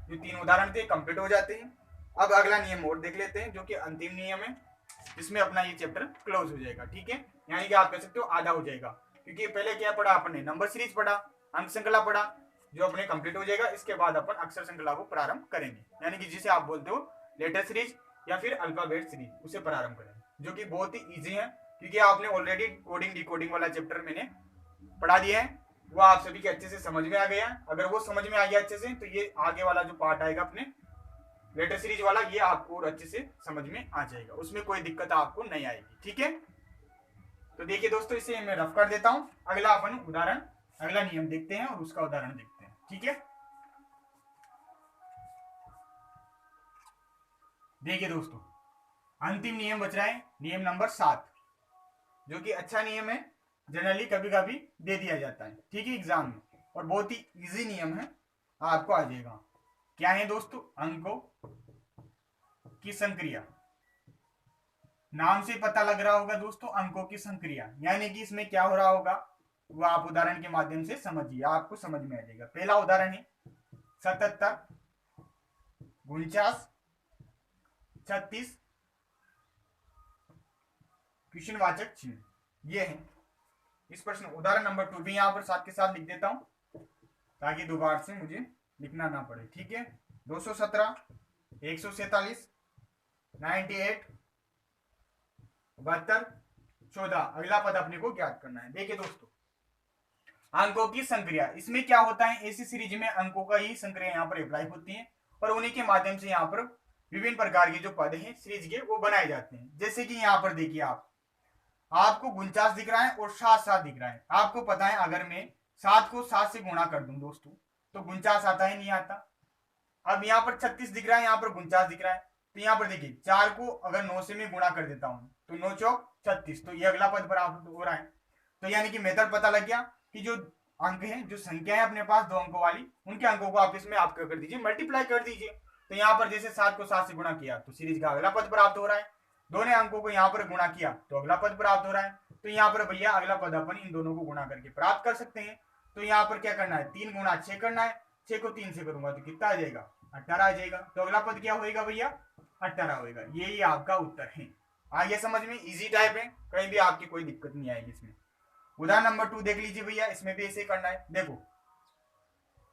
जो 3 उदाहरण थे कंप्लीट हो जाते हैं। अब अगला नियम और देख लेते हैं जो कि अंतिम नियम है, जिसमें अपना ये चैप्टर क्लोज हो जाएगा। ठीक है, यानी कि आप कह सकते हो आधा हो जाएगा, क्योंकि पहले क्या पढ़ा अपने, नंबर सीरीज पढ़ा, अंक श्रृंखला पढ़ा, जो अपने कंप्लीट हो जाएगा। इसके बाद अपन अक्षर श्रृंखला को प्रारंभ करेंगे, यानी कि जिसे आप बोलते हो लेटर सीरीज या फिर अल्फाबेट सीरीज, उसे प्रारंभ करेंगे, जो कि बहुत ही इजी है, क्योंकि आपने ऑलरेडी कोडिंग डिकोडिंग वाला चैप्टर मैंने पढ़ा दिया है, वो आप सभी के अच्छे से समझ में आ गया। अगर वो समझ में आ गया अच्छे से, तो ये आगे वाला जो पार्ट आएगा अपने लेटर सीरीज वाला, ये आपको और अच्छे से समझ में आ जाएगा, उसमें कोई दिक्कत आपको नहीं आएगी। ठीक है, तो देखिए दोस्तों इसे मैं रफ कर देता हूं। अगला अपन उदाहरण, अगला नियम देखते हैं और उसका उदाहरण देखते हैं। ठीक है, देखिए दोस्तों अंतिम नियम बच रहा है, नियम नंबर 7, जो कि अच्छा नियम है, जनरली कभी कभी दे दिया जाता है। ठीक है, एग्जाम में, और बहुत ही इजी नियम है, आपको आ जाएगा। क्या है दोस्तों, अंकों की संक्रिया। नाम से पता लग रहा होगा दोस्तों, अंकों की संक्रिया, यानी कि इसमें क्या हो रहा होगा वो आप उदाहरण के माध्यम से समझिए, आपको समझ में आ जाएगा। पहला उदाहरण है 77 49 36 क्वेश्चन वाचक चिन्ह, ये है इस प्रश्न। उदाहरण नंबर 2 भी यहां पर साथ के साथ लिख देता हूं ताकि दोबारा से मुझे लिखना ना पड़े। ठीक है, 217 147 98 72 14, अगला पद अपने को ज्ञात करना है। देखिए दोस्तों अंकों की संक्रिया, इसमें क्या होता है, ऐसी सीरीज में अंकों का ही संक्रिया यहाँ पर अप्लाई होती है और उन्हीं के माध्यम से यहाँ पर विभिन्न प्रकार के जो पद हैं सीरीज के वो बनाए जाते हैं। जैसे कि यहाँ पर देखिए आपको 49 दिख रहा है और 7 दिख रहा है। आपको पता है अगर मैं 7 को 7 से गुणा कर दूं दोस्तों तो 49 आता है, नहीं आता। अब यहाँ पर 36 दिख रहा है, यहाँ पर 49 दिख रहा है, तो यहाँ पर देखिए 4 को अगर 9 से मैं गुणा कर देता हूं तो 9 चौक 36, तो ये अगला पद प्राप्त हो रहा है। तो यानी कि मेथड पता लग गया कि जो अंक हैं, जो संख्या है अपने पास 2 अंकों वाली, उनके अंकों को आप इसमें आप क्या कर दीजिए, मल्टीप्लाई कर दीजिए। तो यहाँ पर जैसे 7 को 7 से गुणा किया तो सीरीज का अगला पद प्राप्त हो रहा है, दोनों अंकों को यहाँ पर गुणा किया तो अगला पद प्राप्त हो रहा है। तो यहाँ पर भैया अगला पद अपन इन दोनों को गुणा करके प्राप्त कर सकते हैं। तो यहाँ पर क्या करना है, 3 गुणा 6 करना है, 6 को 3 से करूंगा तो कितना आ जाएगा, 18 आ जाएगा। तो अगला पद क्या होगा भैया, 18 होगा। यही आपका उत्तर है। आगे समझ में, इजी टाइप है, कहीं भी आपकी कोई दिक्कत नहीं आएगी इसमें। उदाहरण नंबर 2 देख लीजिए भैया, इसमें भी ऐसे करना है। देखो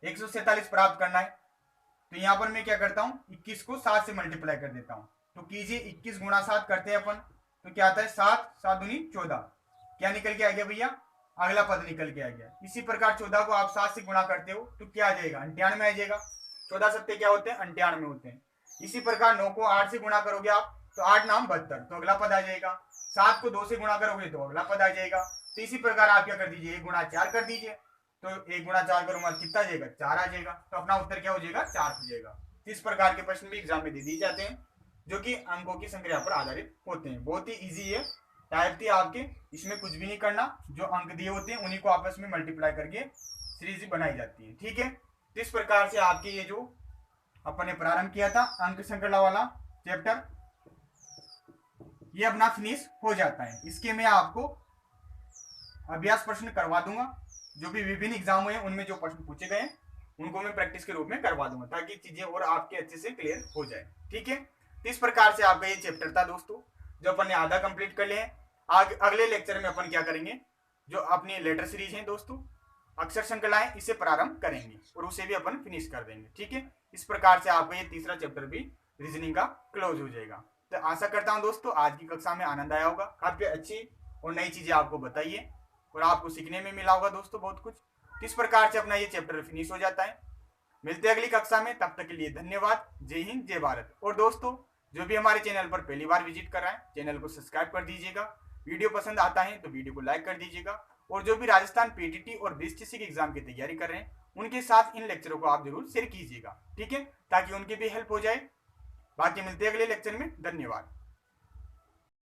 147 प्राप्त करना है, तो यहाँ पर मैं क्या करता हूँ, 21 को 7 से मल्टीप्लाई कर देता हूँ। तो कीजिए 21 गुणा 7 करते हैं अपन, तो क्या आता है 7 7 दूनी 14, क्या निकल के आ गया भैया, अगला पद निकल के आ गया। इसी प्रकार 14 को आप 7 से गुणा करते हो तो क्या आ जाएगा, 98 आ जाएगा। 14 सत्ते क्या होते हैं, 98 होते हैं। इसी प्रकार 9 को 8 से गुणा करोगे आप तो 8 नाम 72, तो अगला पद आ जाएगा। 7 को 2 से गुणा करोगे तो अगला पद आ जाएगा। तो इसी प्रकार आप क्या कर दीजिए, 1 गुणा 4 कर दीजिए, तो 1 गुणा 4 करूंगा कितना आ जाएगा, 4 आ जाएगा। तो अपना उत्तर क्या हो जाएगा, 4 हो जाएगा। इस प्रकार के प्रश्न भी एग्जाम में दे दिए जाते हैं, जो कि अंकों की संख्या पर आधारित होते हैं। बहुत ही इजी है, टाइप थी आपके, इसमें कुछ भी नहीं करना, जो अंक दिए होते हैं उन्हीं को आपस में मल्टीप्लाई करके सीरीज बनाई जाती है। ठीक है, इस प्रकार से आपके ये जो अपन ने प्रारंभ किया था अंक श्रृंखला वाला चैप्टर, ये अपना फिनिश हो जाता है। इसके मैं आपको अभ्यास प्रश्न करवा दूंगा, जो भी विभिन्न एग्जाम हुए उनमें जो प्रश्न पूछे गए उनको मैं प्रैक्टिस के रूप में करवा दूंगा, ताकि चीजें और आपके अच्छे से क्लियर हो जाए। ठीक है, इस प्रकार से आपका ये चैप्टर था दोस्तों, जो अपन ने आधा कंप्लीट कर लिया है। अगले लेक्चर में अपन क्या करेंगे, जो अपनी लेटर सीरीज है दोस्तों, अक्षर श्रृंखलाएं, इसे प्रारंभ करेंगे और उसे भी अपन फिनिश कर देंगे। ठीक है, इस प्रकार से आपका ये तीसरा चैप्टर भी रीजनिंग का क्लोज हो जाएगा। तो आशा करता हूं दोस्तों आज की कक्षा में आनंद आया होगा, काफी अच्छी और नई चीजें आपको बताइए और आपको सीखने में मिला होगा दोस्तों बहुत कुछ। इस प्रकार से अपना ये चैप्टर फिनिश हो जाता है। मिलते हैं अगली कक्षा में, तब तक के लिए धन्यवाद। जय हिंद, जय भारत। और दोस्तों जो भी हमारे चैनल पर पहली बार विजिट कर रहा है, चैनल को सब्सक्राइब कर दीजिएगा। वीडियो पसंद आता है तो वीडियो को लाइक कर दीजिएगा। और जो भी राजस्थान पीटीटी और बीएसटीसी की एग्जाम की तैयारी कर रहे हैं, उनके साथ इन लेक्चरों को आप जरूर शेयर कीजिएगा। ठीक है, ताकि उनकी भी हेल्प हो जाए। बाकी मिलते हैं अगले लेक्चर में, धन्यवाद।